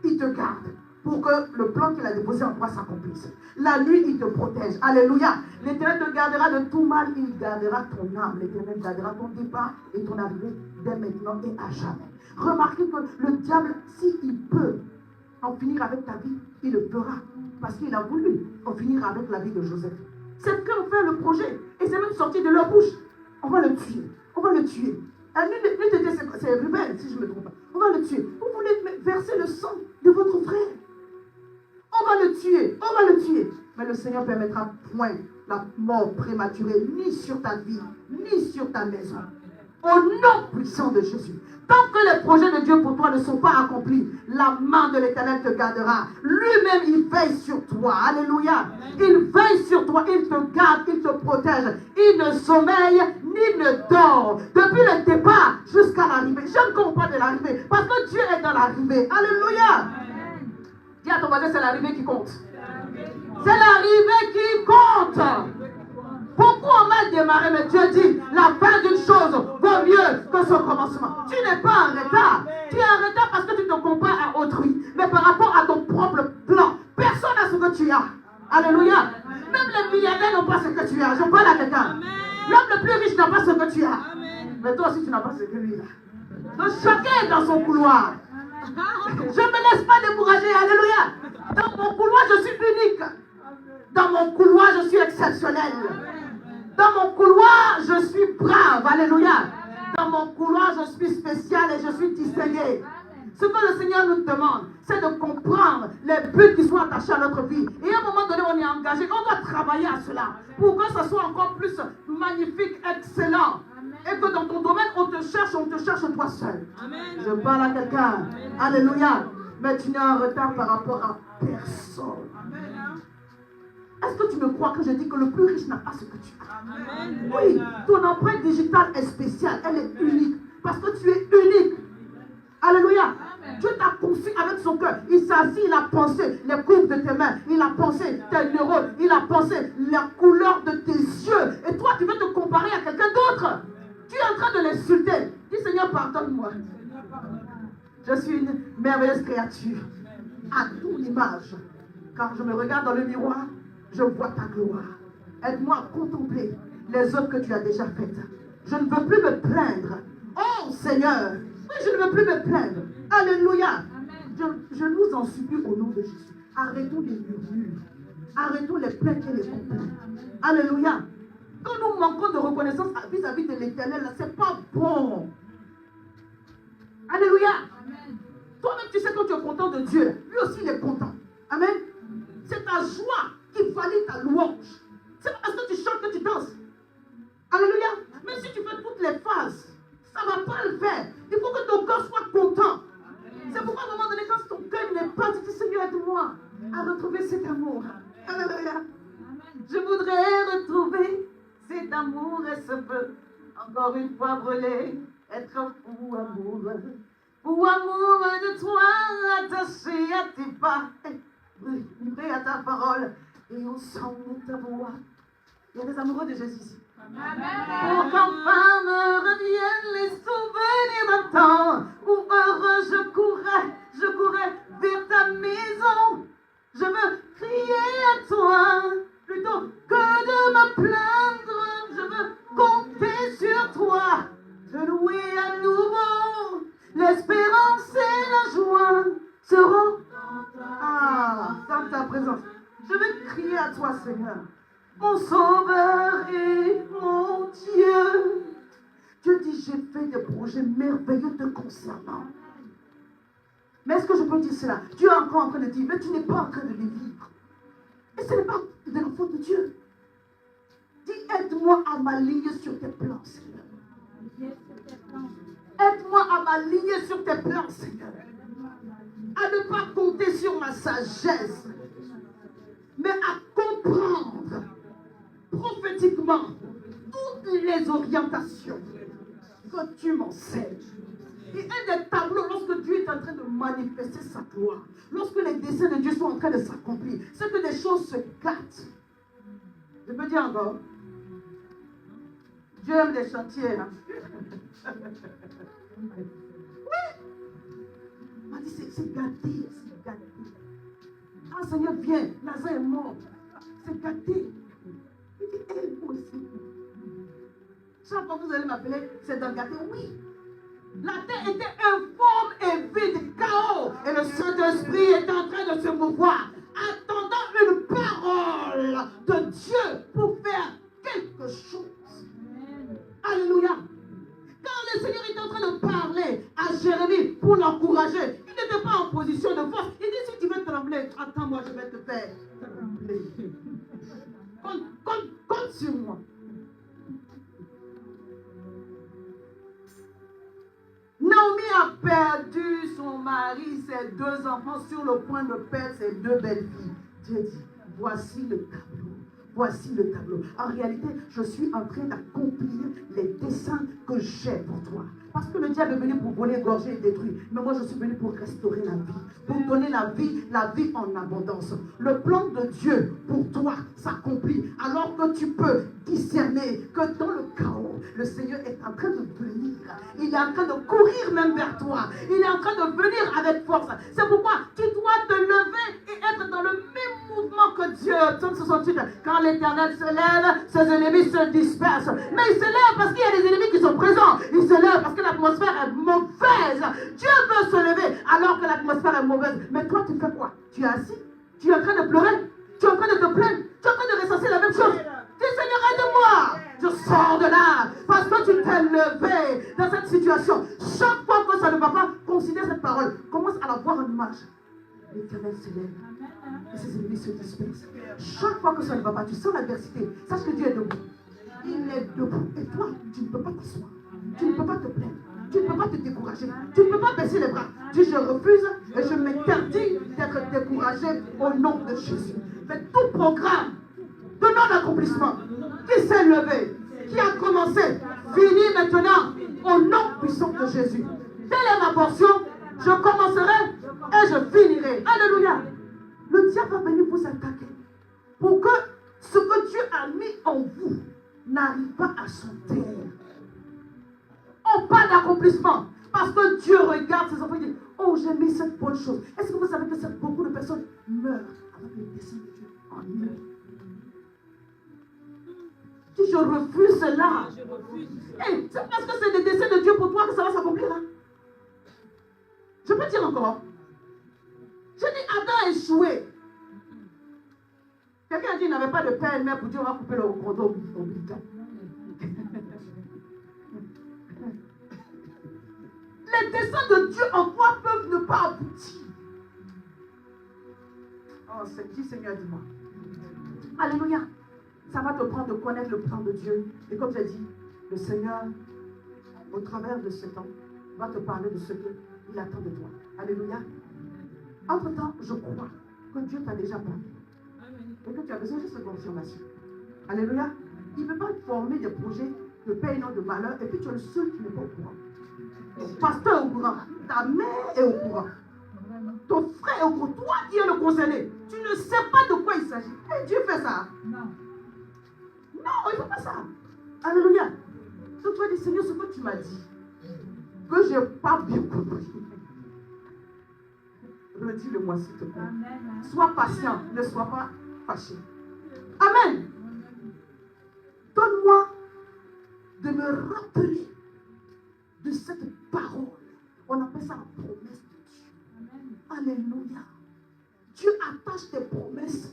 Il te garde pour que le plan qu'il a déposé en toi s'accomplisse. La nuit, il te protège. Alléluia. L'Éternel te gardera de tout mal. Il gardera ton âme. L'Éternel gardera ton départ et ton arrivée dès maintenant et à jamais. Remarquez que le diable, s'il peut en finir avec ta vie, il le fera. Parce qu'il a voulu en finir avec la vie de Joseph. C'est qu'en fait le projet. Et c'est même sorti de leur bouche. On va le tuer. On va le tuer. C'est Ruben, si je ne me trompe pas. On va le tuer. Vous voulez verser le sang de votre frère. On va le tuer. On va le tuer. Mais le Seigneur permettra point la mort prématurée, ni sur ta vie, ni sur ta maison. Au nom puissant de Jésus. Tant que les projets de Dieu pour toi ne sont pas accomplis, la main de l'Éternel te gardera. Lui-même, il veille sur toi. Alléluia. Il veille sur toi. Il te garde, il te protège. Il ne sommeille ni ne dort. Depuis le départ jusqu'à l'arrivée. Je ne compte pas de l'arrivée. Parce que Dieu est dans l'arrivée. Alléluia. Dis à ton voisin, c'est l'arrivée qui compte. C'est l'arrivée qui compte. Beaucoup ont mal démarré, mais Dieu dit, la fin d'une chose vaut mieux que son commencement. Tu n'es pas en retard. Tu es en retard parce que tu te compares à autrui. Mais par rapport à ton propre plan, personne n'a ce que tu as. Alléluia. Même les milliardaires n'ont pas ce que tu as. Je parle à quelqu'un. L'homme le plus riche n'a pas ce que tu as. Mais toi aussi, tu n'as pas ce que lui a. Donc chacun est dans son couloir. Je ne me laisse pas décourager. Alléluia. Dans mon couloir, je suis unique. Dans mon couloir, je suis exceptionnel. Dans mon couloir, je suis brave. Alléluia. Dans mon couloir, je suis spécial et je suis distingué. Ce que le Seigneur nous demande, c'est de comprendre les buts qui sont attachés à notre vie. Et à un moment donné, on est engagé. On doit travailler à cela pour que ce soit encore plus magnifique, excellent. Et que dans ton domaine, on te cherche toi seul. Amen. Je parle à quelqu'un. Alléluia. Mais tu n'es en retard par rapport à personne. Amen. Est-ce que tu me crois que je dis que le plus riche n'a pas ce que tu as? Amen. Oui, ton empreinte digitale est spéciale, elle est unique. Parce que tu es unique. Alléluia. Amen. Dieu t'a conçu avec son cœur. Il s'est assis, il a pensé les courbes de tes mains. Il a pensé tes neurones. Il a pensé la couleur de tes yeux. Et toi, tu veux te comparer à quelqu'un d'autre. Tu es en train de l'insulter. Dis Seigneur, pardonne-moi. Je suis une merveilleuse créature. À ton image. Quand je me regarde dans le miroir, je vois ta gloire. Aide-moi à contempler les œuvres que tu as déjà faites. Je ne veux plus me plaindre. Oh Seigneur, oui, je ne veux plus me plaindre. Alléluia. Je nous en supplie au nom de Jésus. Arrêtons les murmures. Arrêtons les plaintes et les complaintes. Alléluia. Quand nous manquons de reconnaissance vis-à-vis de l'Éternel, ce n'est pas bon. Alléluia. Toi-même, tu sais quand tu es content de Dieu, lui aussi il est content. Amen. C'est ta joie qui valide ta louange. C'est pas parce que tu chantes que tu danses. Alléluia. Même si tu fais toutes les phases, ça ne va pas le faire. Il faut que ton cœur soit content. C'est pourquoi à un moment donné, quand ton cœur n'est pas, tu dis Seigneur, aide-moi à retrouver cet amour. Alléluia. Je voudrais retrouver cet amour et ce feu. Encore une fois brûlé, être fou amoureux. Fou amoureux de toi, attaché à tes pas. Livré à ta parole et au son de ta voix. Il y a des amoureux de Jésus ici. Pour qu'enfin me reviennent les souvenirs d'un temps où heureux je courais vers ta maison. Je veux crier à toi plutôt que de me plaindre. Je veux compter sur toi, te louer à nouveau. L'espérance et la joie seront dans ta présence. Je veux crier à toi, Seigneur, mon Sauveur et mon Dieu. Dieu dit, j'ai fait des projets merveilleux te concernant. Mais est-ce que je peux dire cela? Dieu est encore en train de dire, mais tu n'es pas en train de les vivre. Et ce n'est pas de la faute de Dieu. Dis, aide-moi à m'aligner sur tes plans, Seigneur. Aide-moi à m'aligner sur tes plans, Seigneur. À ne pas compter sur ma sagesse, mais à comprendre prophétiquement toutes les orientations que tu m'enseignes. Et un des tableaux, lorsque Dieu est en train de manifester sa gloire, lorsque les desseins de Dieu sont en train de s'accomplir, c'est que des choses se gâtent. Je peux dire encore, Dieu aime les chantiers. Hein? Oui. On m'a dit, c'est gâté, c'est gâté. Quand le Seigneur vient, Lazare est mort. C'est gâté. Il dit, impossible. Chaque fois que vous allez m'appeler, c'est dans gâté. Oui. La terre était informe et vide, chaos. Et le Saint-Esprit est en train de se mouvoir, attendant une parole de Dieu pour faire quelque chose. Alléluia. Quand le Seigneur est en train de parler à Jérémie pour l'encourager, il n'était pas en position de force. Il dit, si tu veux trembler, attends-moi, je vais te faire trembler. Compte sur moi. Naomi a perdu son mari, ses 2 enfants, sur le point de perdre ses 2 belles filles. Dieu dit, voici le tableau. Voici le tableau. En réalité, je suis en train d'accomplir les desseins que j'ai pour toi. Parce que le diable est venu pour voler, égorger et détruire. Mais moi, je suis venu pour restaurer la vie. Pour donner la vie en abondance. Le plan de Dieu pour toi s'accomplit. Alors que tu peux discerner que dans le chaos, le Seigneur est en train de venir. Il est en train de courir même vers toi. Il est en train de venir avec force. C'est pourquoi tu dois te lever et être dans le même mouvement que Dieu. Psaume 68. Quand l'Éternel se lève, ses ennemis se dispersent. Mais il se lève parce qu'il y a des ennemis qui sont présents. Il se lève parce que l'atmosphère est mauvaise. Dieu veut se lever alors que l'atmosphère est mauvaise. Mais toi, tu fais quoi? Tu es assis? Tu es en train de pleurer? Tu es en train de te plaindre? Tu es en train de ressasser la même chose? Dis, Seigneur, aide-moi. Je sors de là parce que tu t'es levé dans cette situation. Chaque fois que ça ne va pas, considère cette parole. Commence à la voir en image. L'Éternel se lève et ses ennemis se dispersent. Chaque fois que ça ne va pas, tu sens l'adversité. Sache que Dieu est debout. Il est debout. Et toi, tu ne peux pas t'asseoir. Tu ne peux pas te plaindre. Tu ne peux pas te décourager. Tu ne peux pas baisser les bras. Dis, je refuse et je m'interdis d'être découragé au nom de Jésus. Mais tout programme de non-accomplissement qui s'est levé, qui a commencé, finit maintenant au nom puissant de Jésus. Telle est ma portion. Je commencerai et je finirai. Alléluia. Le diable va venir vous attaquer pour que ce que Dieu a mis en vous n'arrive pas à son terme. On parle d'accomplissement parce que Dieu regarde ses enfants et dit, oh, j'ai mis cette bonne chose. Est-ce que vous savez que beaucoup de personnes meurent avec le dessein de Dieu en eux? Si je refuse cela, hey, c'est parce que c'est le dessein de Dieu pour toi que ça va s'accomplir. Hein? Je peux dire encore. Je dis, Adam a échoué. Quelqu'un a dit qu'il n'avait pas de père et de mère pour dire on va couper le cordon ombilical. Les desseins de Dieu en toi peuvent ne pas aboutir. Oh, c'est qui, Seigneur, dis-moi. Alléluia. Ça va te prendre de connaître le plan de Dieu. Et comme j'ai dit, le Seigneur, au travers de ce temps, va te parler de ce qu'il attend de toi. Alléluia. Entre-temps, je crois que Dieu t'a déjà parlé. Et que tu as besoin juste de confirmation. Alléluia. Il ne veut pas former des projets de paix et non de malheur. Et puis tu es le seul qui n'est pas au courant. Ton pasteur est au courant. Ta mère est au courant. Ton frère est au courant. Toi qui es le concerné. Tu ne sais pas de quoi il s'agit. Et Dieu fait ça. Non. Non, il ne fait pas ça. Alléluia. Donc tu vas dire, Seigneur, ce que tu m'as dit, que je n'ai pas bien compris. Redis-le-moi s'il te plaît. Amen. Sois patient, ne sois pas fâché. Amen. Donne-moi de me rappeler de cette parole. On appelle ça la promesse de Dieu. Amen. Alléluia. Dieu attache tes promesses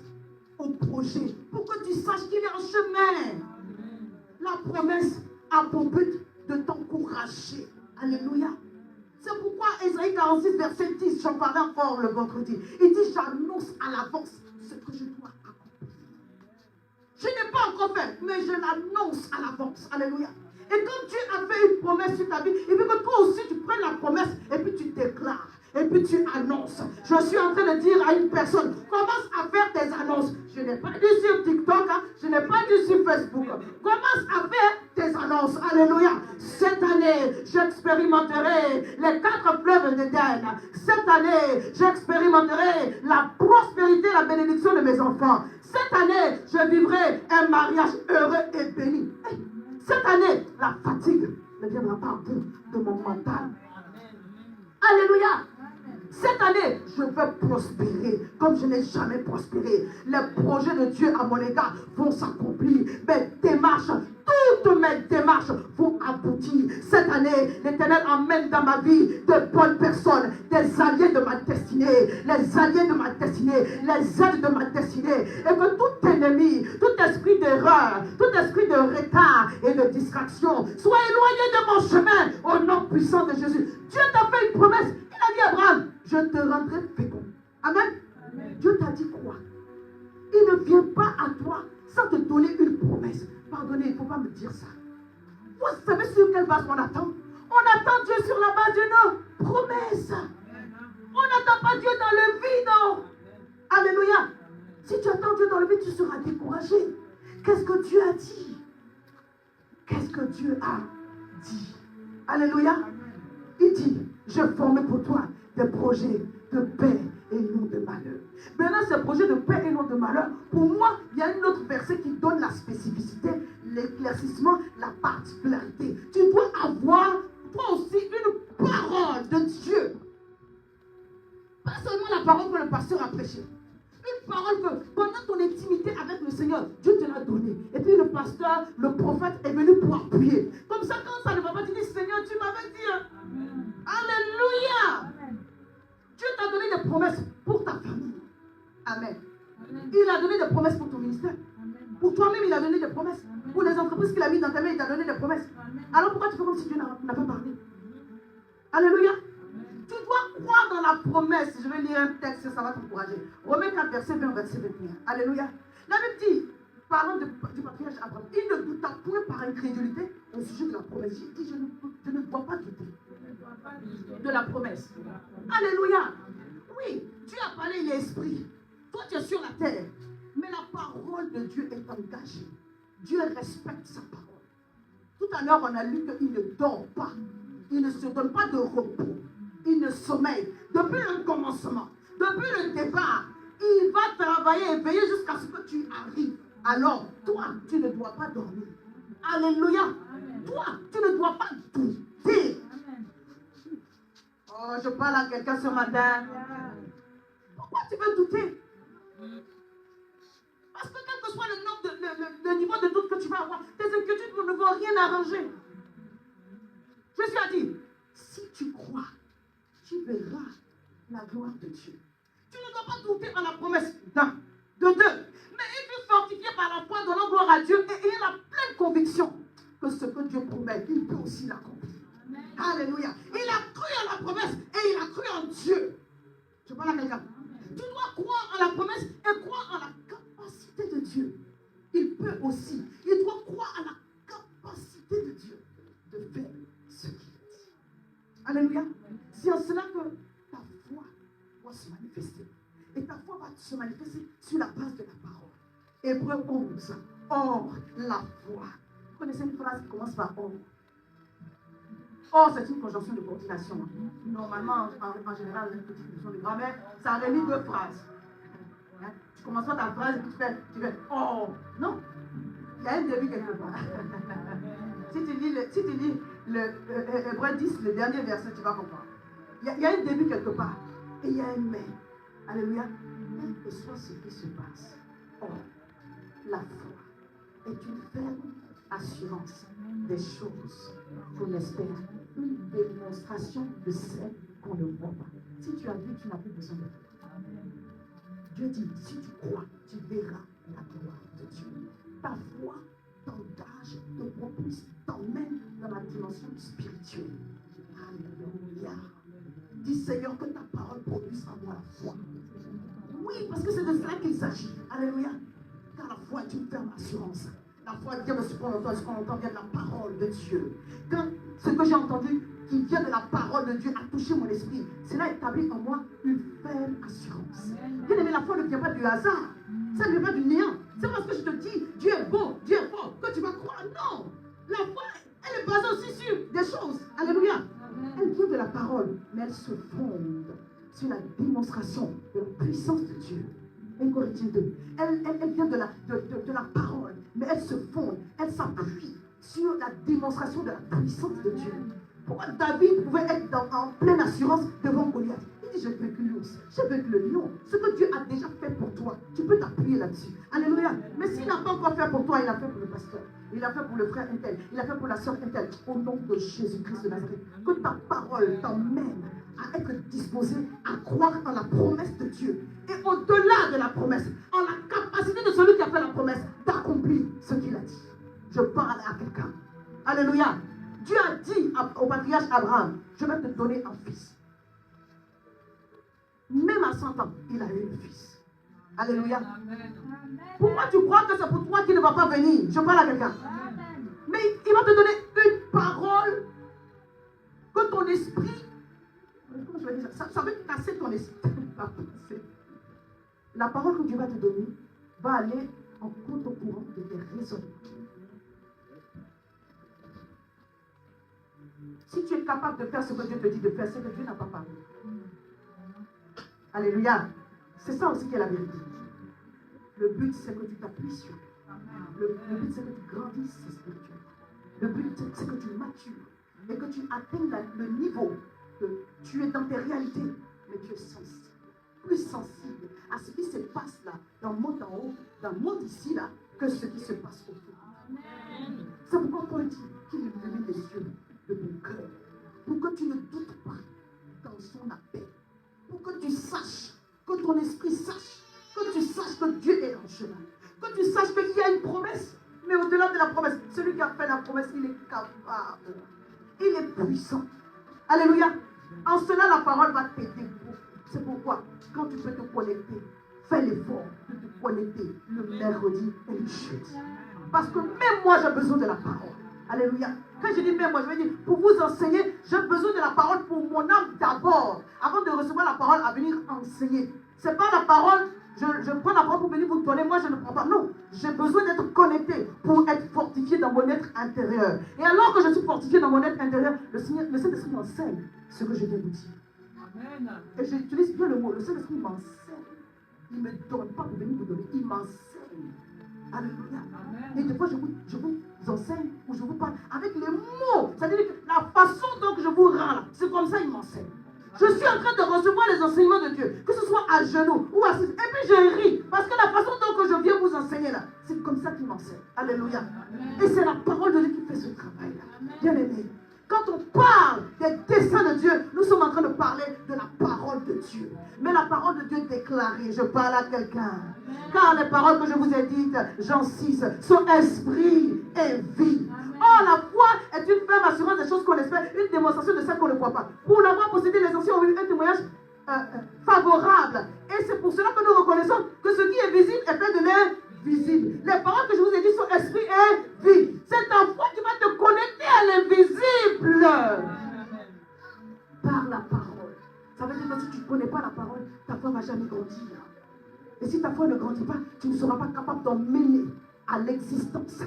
au projet pour que tu saches qu'il est en chemin. Amen. La promesse a pour but de t'encourager. Alléluia. C'est pourquoi Ésaïe 46, verset 10, j'en parlais encore le vendredi. Il dit, j'annonce à l'avance ce que je dois accomplir. Je n'ai pas encore fait, mais je l'annonce à l'avance. Alléluia. Et quand Dieu a fait une promesse sur ta vie, il veut que toi aussi tu prennes la promesse et puis tu déclares. Et puis tu annonces. Je suis en train de dire à une personne, commence à faire tes annonces. Je n'ai pas dit sur TikTok, hein, je n'ai pas dit sur Facebook. Commence à faire tes annonces. Alléluia. Cette année, j'expérimenterai les 4 fleuves d'Éden. Cette année, j'expérimenterai la prospérité, la bénédiction de mes enfants. Cette année, je vivrai un mariage heureux et béni. Cette année, la fatigue ne viendra pas au bout de mon mental. Alléluia. Cette année, je veux prospérer comme je n'ai jamais prospéré. Les projets de Dieu à mon égard vont s'accomplir. Mes démarches, toutes mes démarches vont aboutir. Cette année, l'Éternel amène dans ma vie de bonnes personnes, des alliés de ma destinée, les alliés de ma destinée, les aides de ma destinée. Et que tout ennemi, tout esprit d'erreur, tout esprit de retard et de distraction soit éloigné de mon chemin au nom puissant de Jésus. Dieu t'a fait une promesse. Il a dit à Abraham, je te rendrai fécond. Amen. Amen. Dieu t'a dit quoi? Il ne vient pas à toi sans te donner une promesse. Pardonnez, il ne faut pas me dire ça. Vous savez sur quelle base on attend? On attend Dieu sur la base d'une promesse. On n'attend pas Dieu dans le vide. Alléluia. Si tu attends Dieu dans le vide, tu seras découragé. Qu'est-ce que Dieu a dit? Qu'est-ce que Dieu a dit? Alléluia. Il dit, je forme pour toi des projets de paix et non de malheur. Maintenant, ces projets de paix et non de malheur, pour moi, il y a une autre verset qui donne la spécificité, l'éclaircissement, la particularité. Tu dois avoir, toi aussi, une parole de Dieu. Pas seulement la parole que le pasteur a prêchée. Une parole que, pendant ton intimité avec le Seigneur, Dieu te l'a donnée. Et puis le pasteur, le prophète est venu pour appuyer. Comme ça, quand ça ne va pas, tu dis, Seigneur, tu m'avais dit. Amen. Alléluia. Amen. Dieu t'a donné des promesses pour ta famille. Amen. Amen. Il a donné des promesses pour ton ministère. Amen. Pour toi-même, il a donné des promesses. Amen. Pour les entreprises qu'il a mis dans ta main, il t'a donné des promesses. Amen. Alors pourquoi tu fais comme si Dieu n'a pas parlé? Alléluia. Tu dois croire dans la promesse. Je vais lire un texte, ça va t'encourager. Romains 4, verset 20, verset 21. Alléluia. La Bible dit, parlant du patriarche Abraham, il ne douta point par incrédulité au sujet de la promesse. Il dit, je ne dois pas douter de la promesse. Alléluia. Oui, Dieu a parlé, il est esprit. Toi, tu es sur la terre. Mais la parole de Dieu est engagée. Dieu respecte sa parole. Tout à l'heure, on a lu qu'il ne dort pas. Il ne se donne pas de repos. Il ne sommeille. Depuis le commencement, depuis le départ, il va travailler et veiller jusqu'à ce que tu arrives. Alors, toi, tu ne dois pas dormir. Alléluia. Amen. Toi, tu ne dois pas douter. Amen. Oh, je parle à quelqu'un ce matin. Pourquoi tu veux douter? Parce que quel que soit le niveau de doute que tu vas avoir, tes inquiétudes ne vont rien arranger. Jésus a dit, si tu crois, tu verras la gloire de Dieu. Tu ne dois pas douter à la promesse d'un, de deux. Mais il fut fortifié par la foi, donnant gloire à Dieu et ayant la pleine conviction que ce que Dieu promet, il peut aussi l'accomplir. Alléluia. Il a cru à la promesse et il a cru en Dieu. Je parle à quelqu'un. Tu dois croire à la promesse et croire à la capacité de Dieu. Il peut aussi. Il doit croire à la capacité de Dieu de faire ce qu'il dit. Alléluia. C'est en cela que ta foi doit se manifester. Et ta foi va se manifester sur la base de la parole. Hébreux 11. Or, la foi. Vous connaissez une phrase qui commence par or. Or, c'est une conjonction de coordination. Normalement, en général, une petite conjonction de grammaire, ça réunit deux phrases. Hein? Tu commences pas ta phrase et tu fais or. Non. Il y a un début quelque part. Si tu lis le Hébreux 10, le dernier verset, tu vas comprendre. Il y a un début quelque part. Et il y a un mais. Alléluia. Et soit ce qui se passe. Or, la foi est une ferme assurance des choses qu'on espère. Une démonstration de celles qu'on ne voit pas. Si tu as vu, tu n'as plus besoin de voir. Dieu dit, si tu crois, tu verras la gloire de Dieu. Ta foi t'engage, te propulse, t'emmène dans la dimension spirituelle. Alléluia. Dis Seigneur que ta parole produise en moi la foi. Oui, parce que c'est de cela qu'il s'agit. Alléluia. Car la foi est une ferme assurance. La foi vient de ce qu'on entend vient de la parole de Dieu. Quand ce que j'ai entendu qui vient de la parole de Dieu a touché mon esprit, cela établit en moi une ferme assurance. Bien aimé, la foi ne vient pas du hasard. Ça ne vient pas du néant. C'est parce que je te dis, Dieu est bon, Dieu est fort, que tu vas croire. Non. La foi, elle est basée aussi sur des choses. Alléluia. Elle vient de la parole, mais elle se fonde sur la démonstration de la puissance de Dieu. 1 Corinthiens 2. Elle vient de la parole, mais elle se fonde, elle s'appuie sur la démonstration de la puissance de Dieu. Pourquoi David pouvait être en pleine assurance devant Goliath? Il dit, je Je vais être le lion. Ce que Dieu a déjà fait pour toi, tu peux t'appuyer là-dessus. Alléluia. Mais s'il n'a pas encore fait pour toi, il a fait pour le pasteur. Il a fait pour le frère intel. Il a fait pour la soeur intel. Au nom de Jésus-Christ de Nazareth. Que ta parole t'emmène à être disposé à croire en la promesse de Dieu. Et au-delà de la promesse, en la capacité de celui qui a fait la promesse d'accomplir ce qu'il a dit. Je parle à quelqu'un. Alléluia. Dieu a dit au patriarche Abraham, je vais te donner un fils. Même à 100 ans, il a eu un fils. Alléluia. Pourquoi tu crois que c'est pour toi qui ne va pas venir? Je parle à quelqu'un. Mais il va te donner une parole que ton esprit, comment je vais dire ça va casser ton esprit. La parole que Dieu va te donner va aller en contre-courant de tes raisonnements. Si tu es capable de faire ce que Dieu te dit de faire, c'est que Dieu n'a pas parlé. Alléluia. C'est ça aussi qui est la vérité. Le but, c'est que tu t'appuies sur. Le but, c'est que tu grandisses spirituellement. Le but, c'est que tu matures et que tu atteignes le niveau que tu es dans tes réalités, mais tu es sensible. Plus sensible à ce qui se passe là, dans le monde en haut, dans le monde ici là, que ce qui se passe autour. C'est pourquoi Paul dit qu'il illumine les yeux de ton cœur, pour que tu ne doutes pas dans son appel, pour que tu saches, que ton esprit sache, que tu saches que Dieu est en chemin, que tu saches qu'il y a une promesse, mais au-delà de la promesse, celui qui a fait la promesse, il est capable, il est puissant. Alléluia. En cela, la parole va t'aider. C'est pourquoi, quand tu peux te connecter, fais l'effort de te connecter le mercredi et le jeudi. Parce que même moi, j'ai besoin de la parole. Alléluia. Quand je dis même moi, je veux dire, pour vous enseigner, j'ai besoin de la parole pour mon âme d'abord. Avant de recevoir la parole à venir enseigner. Ce n'est pas la parole, je prends la parole pour venir vous donner, moi je ne prends pas. Non, j'ai besoin d'être connecté pour être fortifié dans mon être intérieur. Et alors que je suis fortifié dans mon être intérieur, le Saint-Esprit m'enseigne ce que je viens vous dire. Amen. Et j'utilise bien le mot, le Saint-Esprit m'enseigne. Il ne me donne pas pour venir vous donner, il m'enseigne. Alléluia. Amen. Et des fois, je vous enseigne ou je vous parle avec les mots. C'est-à-dire que la façon dont je vous rends, c'est comme ça il m'enseigne. Je suis en train de recevoir les enseignements de Dieu, que ce soit à genoux ou assis. Et puis je ris, parce que la façon dont je viens vous enseigner là, c'est comme ça qu'il m'enseigne. Alléluia. Amen. Et c'est la parole de Dieu qui fait ce travail-là. Bien aimé. Quand on parle des desseins de Dieu, nous sommes en train de parler de la parole de Dieu. Mais la parole de Dieu déclarée, je parle à quelqu'un. Car les paroles que je vous ai dites, Jean 6, sont esprit et vie. Or, la foi est une ferme assurance des choses qu'on espère, une démonstration de celles qu'on ne voit pas. Pour l'avoir possédé, les anciens ont eu un témoignage favorable. Et c'est pour cela que nous reconnaissons que ce qui est visible est fait de l'invisible. Les paroles que je vous ai dites sont esprit et vie. C'est ta foi qui va te connecter à l'invisible. Par la parole. Ça veut dire que si tu ne connais pas la parole, ta foi ne va jamais grandir. Et si ta foi ne grandit pas, tu ne seras pas capable d'emmener à l'existence,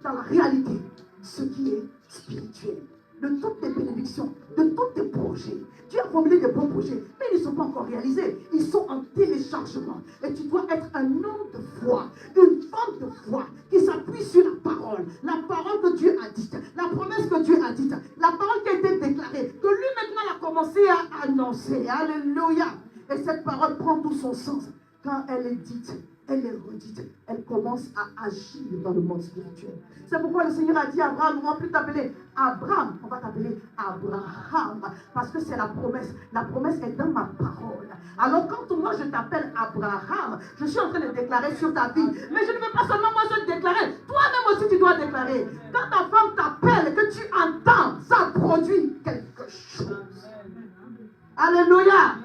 dans la réalité, ce qui est spirituel. De toutes tes bénédictions, de tous tes projets. Tu as formulé des bons projets, mais ils ne sont pas encore réalisés. Ils sont en téléchargement. Et tu dois être un homme de foi, une femme de foi qui s'appuie sur la parole que Dieu a dite, la promesse que Dieu a dite, la parole qui a été déclarée, que lui maintenant a commencé à annoncer. Alléluia. Et cette parole prend tout son sens. Quand elle est dite, elle est redite, elle commence à agir dans le monde spirituel. C'est pourquoi le Seigneur a dit à Abraham, on ne va plus t'appeler Abraham, on va t'appeler Abraham, parce que c'est la promesse. La promesse est dans ma parole. Alors quand moi je t'appelle Abraham, je suis en train de déclarer sur ta vie. Mais je ne veux pas seulement moi se déclarer, toi-même aussi tu dois déclarer. Quand ta femme t'appelle, que tu entends, ça produit quelque chose. Alléluia.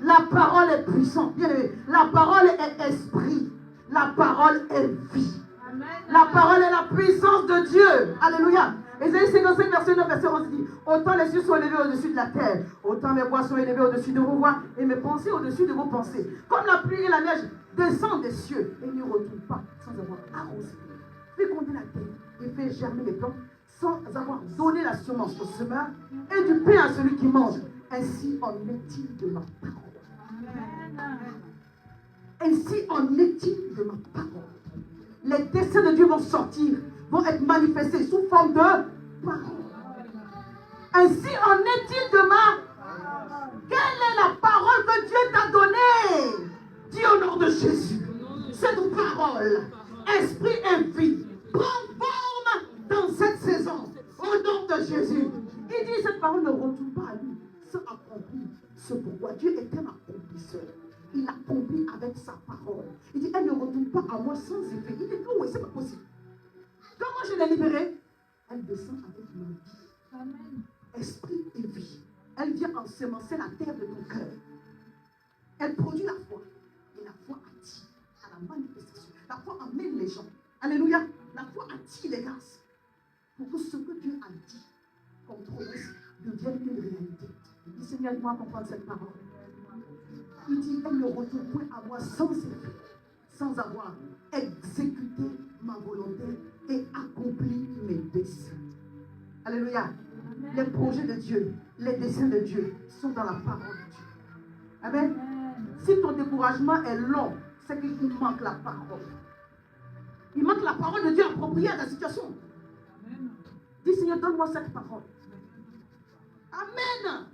La parole est puissante. Bien aimé. La parole est esprit. La parole est vie. Amen. La parole est la puissance de Dieu. Alléluia. Ésaïe 55, verset 9, verset 11 dit: autant les cieux sont élevés au-dessus de la terre, autant mes voix sont élevées au-dessus de vos voix, et mes pensées au-dessus de vos pensées. Comme la pluie et la neige descendent des cieux et n'y retournent pas sans avoir arrosé, fécondé la terre et fait germer les plantes, sans avoir donné la semence au semeur et du pain à celui qui mange. Ainsi en est-il de ma parole. Ainsi en est-il de ma parole. Les desseins de Dieu vont sortir, vont être manifestés sous forme de parole. Ainsi en est-il de ma parole. Quelle est la parole que Dieu t'a donnée? parole, esprit et vie, prend forme dans cette saison. Au nom de Jésus. Il dit cette parole ne retourne pas à lui sans accomplir ce pourquoi Dieu est un accomplisseur. Il accomplit avec sa parole. Il dit elle ne retourne pas à moi sans effet. Il dit non, oui, c'est pas possible. Quand moi je l'ai libérée, elle descend avec ma vie. Amen. Esprit et vie. Elle vient ensemencer la terre de ton cœur. Elle produit la foi. Et la foi attire à la manifestation. La foi emmène les gens. Alléluia. La foi attire les grâces. Pour que ce que Dieu a dit comme promesse devienne une réalité. Il Seigneur, aide-moi à comprendre cette parole. Il dit, elle ne retourne point à moi sans effet, sans avoir exécuté ma volonté et accompli mes desseins. Alléluia. Les projets de Dieu, les desseins de Dieu sont dans la parole de Dieu. Amen. Si ton découragement est long, c'est qu'il manque la parole. Il manque la parole de Dieu appropriée à ta situation. Dis Seigneur, donne-moi cette parole. Amen.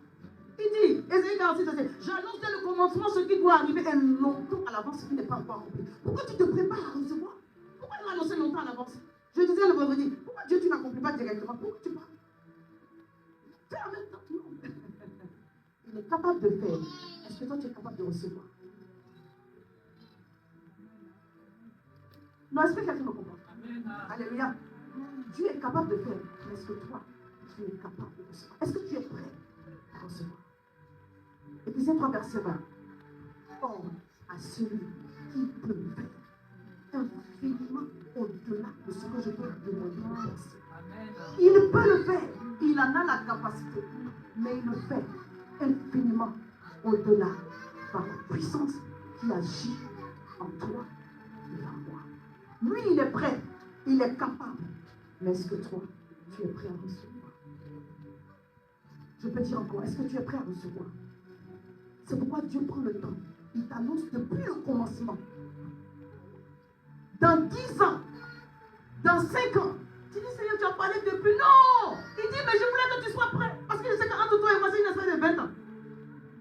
Il dit, Ésaïe 46, j'annonce dès le commencement ce qui doit arriver et longtemps à l'avance ce qui n'est pas encore accompli. Pourquoi tu te prépares à recevoir? Pourquoi il m'a annoncé longtemps à l'avance? Je disais le vendredi, pourquoi Dieu tu n'accomplis pas directement? Pourquoi tu parles? Fais en même temps. Non. Il est capable de faire. Est-ce que toi tu es capable de recevoir? Non, est-ce que quelqu'un me comprend? Alléluia. Dieu est capable de faire. Mais est-ce que toi, tu es capable de recevoir? Est-ce que tu es prêt à recevoir? Éphésiens 3, verset 20. Or, à celui qui peut faire infiniment au-delà de ce que je peux demander ou penser. Il peut le faire. Il en a la capacité. Mais il le fait infiniment au-delà par la puissance qui agit en toi et en moi. Lui, il est prêt. Il est capable. Mais est-ce que toi, tu es prêt à recevoir? Je peux dire encore, est-ce que tu es prêt à recevoir? C'est pourquoi Dieu prend le temps. Il t'annonce depuis le commencement. Dans 10 ans, dans 5 ans, tu dis Seigneur, tu as parlé depuis. Non! Il dit, mais je voulais que tu sois prêt. Parce que je sais qu'entre toi et moi, c'est une affaire de 20 ans.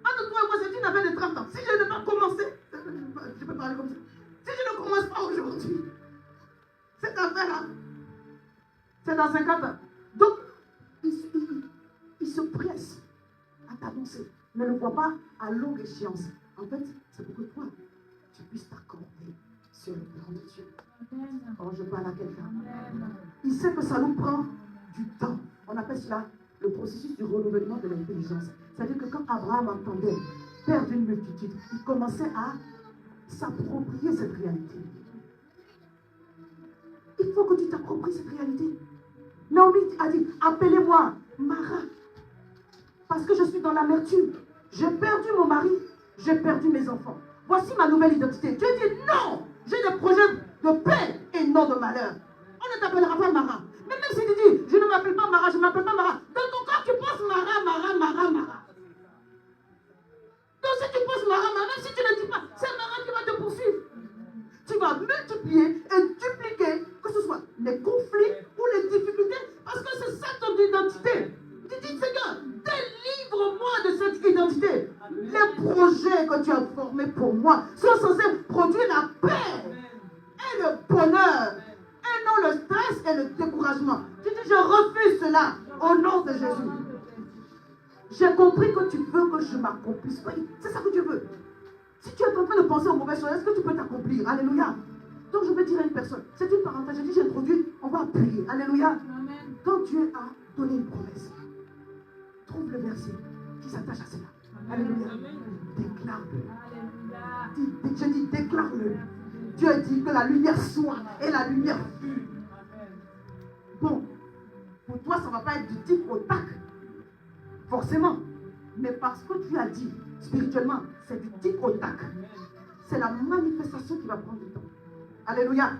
Entre toi et moi, c'est une affaire de 30 ans. Si je n'ai pas commencé, je peux parler comme ça. Si je ne commence pas aujourd'hui, cette affaire-là, c'est dans 50 ans. Donc, il se presse à t'annoncer. Ne le vois pas à longue échéance. En fait, c'est pour que toi, tu puisses t'accorder sur le plan de Dieu. Quand je parle à quelqu'un, il sait que ça nous prend du temps. On appelle cela le processus du renouvellement de l'intelligence. C'est-à-dire que quand Abraham entendait père d'une multitude, il commençait à s'approprier cette réalité. Il faut que tu t'appropries cette réalité. Naomi a dit, appelez-moi Mara. Parce que je suis dans l'amertume. J'ai perdu mon mari, j'ai perdu mes enfants. Voici ma nouvelle identité. Dieu dit non, j'ai des projets de paix et non de malheur. On ne t'appellera pas Mara. Mais même si tu dis, je ne m'appelle pas Mara, je ne m'appelle pas Mara. Dans ton corps, tu penses Mara, Mara, Mara, Mara. Donc si tu penses Mara, Mara, même si tu ne dis pas, c'est Mara qui va te poursuivre. Tu vas multiplier et dupliquer, que ce soit les conflits ou les difficultés, parce que c'est ça ton identité. Tu dis, Seigneur, délivre-moi de cette identité. Les projets que tu as formés pour moi sont censés produire la paix et le bonheur, et non le stress et le découragement. Tu dis, je refuse cela au nom de Jésus. J'ai compris que tu veux que je m'accomplisse. C'est ça que tu veux. Si tu es en train de penser aux mauvaises choses, est-ce que tu peux t'accomplir? Alléluia. Donc je veux dire à une personne, c'est une parenthèse, je dis, j'introduis, on va prier. Alléluia. Amen. Quand Dieu a donné une promesse, trouve le verset qui s'attache à cela. Alléluia. Déclare-le. Je dis, déclare-le. Dieu dit que la lumière soit et la lumière fut. Bon, pour toi, ça ne va pas être du type au tac. Forcément. Mais parce que tu as dit, spirituellement, c'est du type au tac. C'est la manifestation qui va prendre du temps. Alléluia.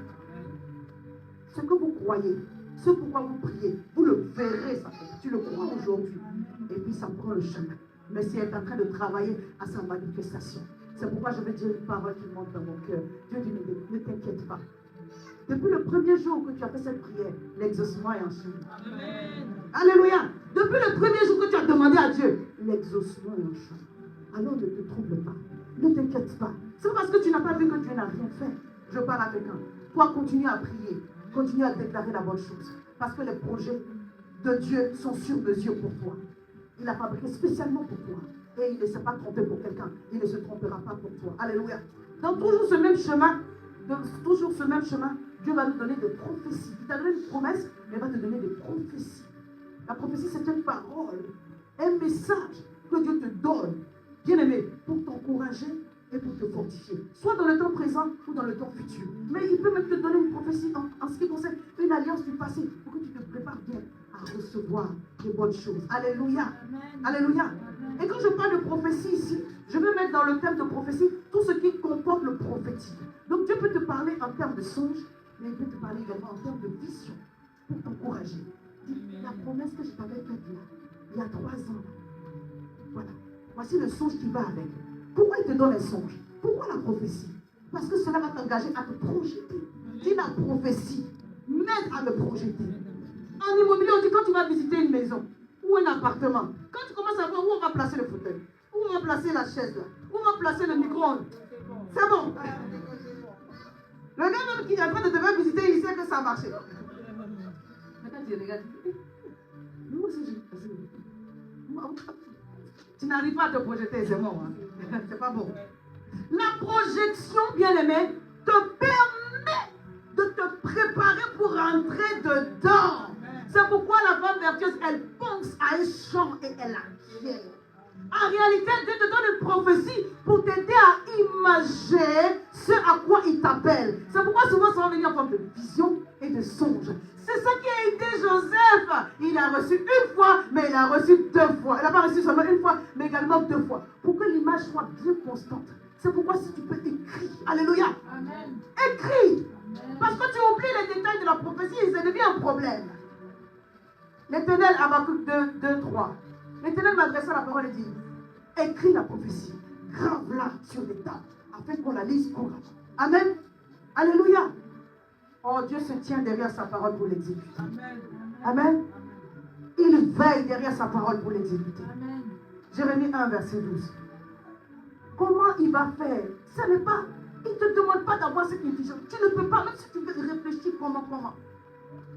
Ce que vous croyez, ce pourquoi vous priez, vous le verrez, ça. Tu le crois aujourd'hui. Et puis ça prend le chemin. Mais c'est est en train de travailler à sa manifestation. C'est pourquoi je vais dire une parole qui monte dans mon cœur. Dieu dit, ne t'inquiète pas. Depuis le premier jour que tu as fait cette prière, l'exaucement est en chemin. Alléluia. Depuis le premier jour que tu as demandé à Dieu, l'exaucement est en chemin. Alors ne te trouble pas. Ne t'inquiète pas. C'est parce que tu n'as pas vu que Dieu n'a rien fait. Je parle à quelqu'un. Toi, continue à prier. Continue à déclarer la bonne chose. Parce que les projets de Dieu sont sur mesure pour toi. Il a fabriqué spécialement pour toi. Et il ne s'est pas trompé pour quelqu'un. Il ne se trompera pas pour toi. Alléluia. Dans toujours ce même chemin, Dieu va nous donner des prophéties. Il t'a donné une promesse, mais il va te donner des prophéties. La prophétie, c'est une parole, un message que Dieu te donne, bien aimé, pour t'encourager et pour te fortifier. Soit dans le temps présent ou dans le temps futur. Mais il peut même te donner une prophétie en ce qui concerne une alliance du passé pour que tu te prépares bien à recevoir de bonnes choses. Alléluia. Amen. Alléluia. Et quand je parle de prophétie ici, je veux mettre dans le thème de prophétie tout ce qui comporte le prophétique. Donc Dieu peut te parler en termes de songe, mais il peut te parler également en termes de vision pour t'encourager. Dis, la promesse que je t'avais faite là, il y a 3 ans, voilà. Voici le songe qui va avec. Pourquoi il te donne un songe? Pourquoi la prophétie? Parce que cela va t'engager à te projeter. Dis la prophétie, m'aide à me projeter. En immobilier, on dit quand tu vas visiter une maison ou un appartement, quand tu commences à voir où on va placer le fauteuil, où on va placer la chaise là, où on va placer le micro-ondes, c'est bon. Le gars même qui est en train de te faire visiter, il sait que ça a marché. Mais quand tu regardes, nous aussi, tu n'arrives pas à te projeter, c'est bon. Hein? C'est pas bon. La projection, bien aimé, te permet de te préparer pour entrer dedans. C'est pourquoi la femme vertueuse, elle pense à un champ et elle acquiert. En réalité, Dieu te donne une prophétie pour t'aider à imaginer ce à quoi il t'appelle. C'est pourquoi souvent ça va venir en forme de vision et de songe. C'est ça qui a aidé Joseph. Il a reçu une fois, mais il a reçu 2 fois. Il n'a pas reçu seulement une fois, mais également 2 fois. Pour que l'image soit bien constante. C'est pourquoi si tu peux écrire. Alléluia. Amen. Écris. Parce que tu oublies les détails de la prophétie, ça devient un problème. L'Éternel, Habakkuk 2, 3. L'Éternel m'adressa la parole et dit, écris la prophétie, grave-la sur les tables, afin qu'on la lise couramment. Amen. Alléluia. Oh, Dieu se tient derrière sa parole pour l'exécuter. Amen. Amen. Il veille derrière sa parole pour l'exécuter. Amen. Jérémie 1, verset 12. Comment il va faire? Ce n'est pas, il ne te demande pas d'avoir cette intelligence. Tu ne peux pas, même si tu veux réfléchir comment.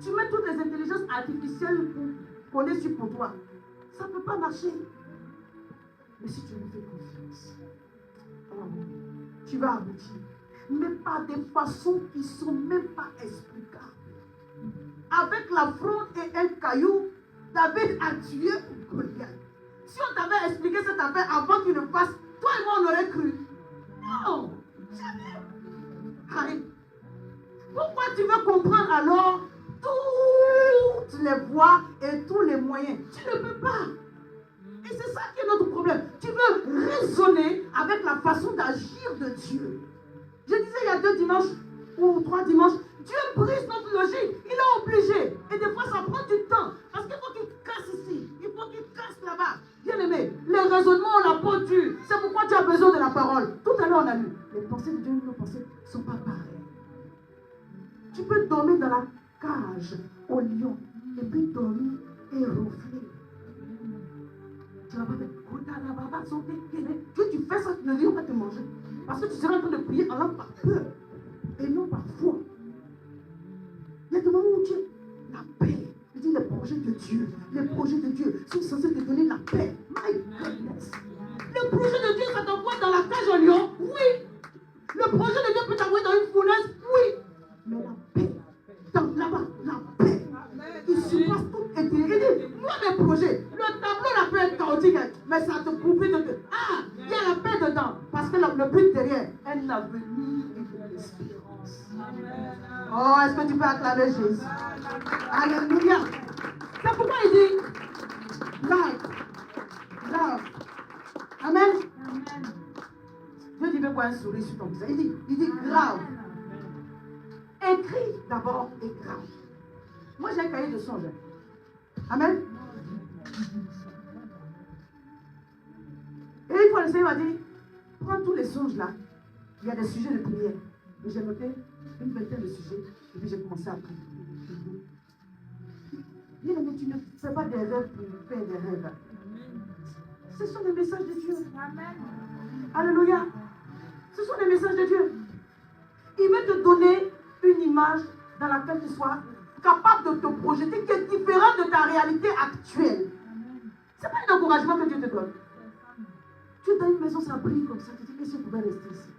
Tu mets toutes les intelligences artificielles pour qu'on ait su pour toi. Ça ne peut pas marcher. Mais si tu lui fais confiance, tu vas aboutir. Mais par des façons qui ne sont même pas explicables. Avec la fronde et un caillou, David a tué Goliath. Si on t'avait expliqué cette affaire avant qu'il ne fasse, toi et moi on aurait cru. Non, jamais. Arrête. Pourquoi tu veux comprendre alors toutes les voies et tous les moyens? Tu ne peux pas. Et c'est ça qui est notre problème. Tu veux raisonner avec la façon d'agir de Dieu. Je disais il y a 2 dimanches ou 3 dimanches, Dieu brise notre logique. Il est obligé. Et des fois ça prend du temps. Parce qu'il faut qu'il casse ici. Il faut qu'il casse là-bas. Bien aimé, les raisonnements ont la peau dure. C'est pourquoi tu as besoin de la parole. Tout à l'heure on a lu. Les pensées de Dieu et nos pensées ne sont pas pareilles. Tu peux dormir dans la cage au lion et puis dormir et ronfler. Tu vas pas faire que tu fais ça, le lion va te manger. Parce que tu seras en train de prier en langue par peur et non par foi. Il y a des moments où Dieu, la paix. Je dis les projets de Dieu sont censés te donner la paix. My goodness. Le projet de Dieu, ça t'envoie dans la cage au lion? Oui. Le projet de Dieu peut t'envoyer dans une fournaise? Oui. Mais la paix, là-bas, la paix, il surpasse tout intérêt. Il dit, moi mes projets, le tableau là peut être chaotique, mais ça te prouve de te. Ah, il y a la paix dedans. Parce que le but derrière, un avenir et de l'espérance. Oh, est-ce que tu peux acclamer Jésus? Alléluia. C'est pourquoi il dit, love. Amen. Dieu dit, mais quoi un sourire sur ton visage? Il dit grave. Écris d'abord et grave. Moi j'ai un cahier de songe. Amen. Et une fois le Seigneur m'a dit, prends tous les songes là. Il y a des sujets de prière. Et j'ai noté une vingtaine de sujets. Et puis j'ai commencé à prier. Bien aimé, tu ne fais pas des rêves pour faire des rêves. Ce sont des messages de Dieu. Amen. Alléluia. Ce sont des messages de Dieu. vais te donner une image dans laquelle tu sois capable de te projeter qui est différente de ta réalité actuelle. Ce n'est pas un encouragement que Dieu te donne. Tu es dans une maison, ça brille comme ça. Tu te dis, et si je pouvais rester ici?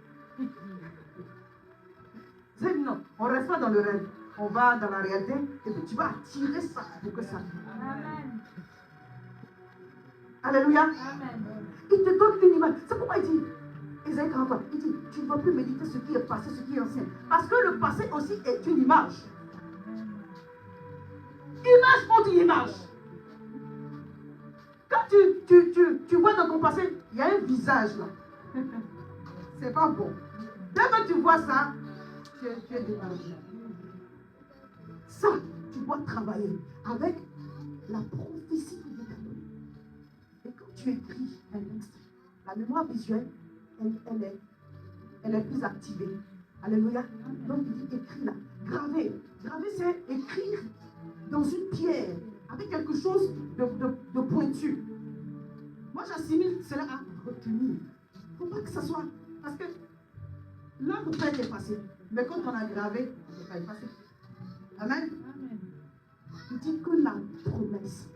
C'est non, on ne reste pas dans le rêve. On va dans la réalité et puis tu vas attirer ça pour que ça vienne. Amen. Alléluia. Amen. Il te donne une image. C'est pourquoi il dit, Ésaïe 43, il dit, tu ne vas plus méditer ce qui est passé, ce qui est ancien. Parce que le passé aussi est une image. Image contre image. Quand tu vois dans ton passé, il y a un visage là. C'est pas bon. Dès que tu vois ça, tu es découragé. Ça, tu dois travailler avec la prophétie que Dieu t'a donnée. Et quand tu écris un texte, la mémoire visuelle, elle est plus activée. Alléluia. Donc il dit écris là. Graver. Graver, c'est écrire dans une pierre avec quelque chose de pointu. Moi, j'assimile cela à retenir. Il ne faut pas que ça soit. Parce que l'œuvre peut être effacée. Mais quand on a gravé, on ne peut pas effacer. Amen. Il dit que la promesse,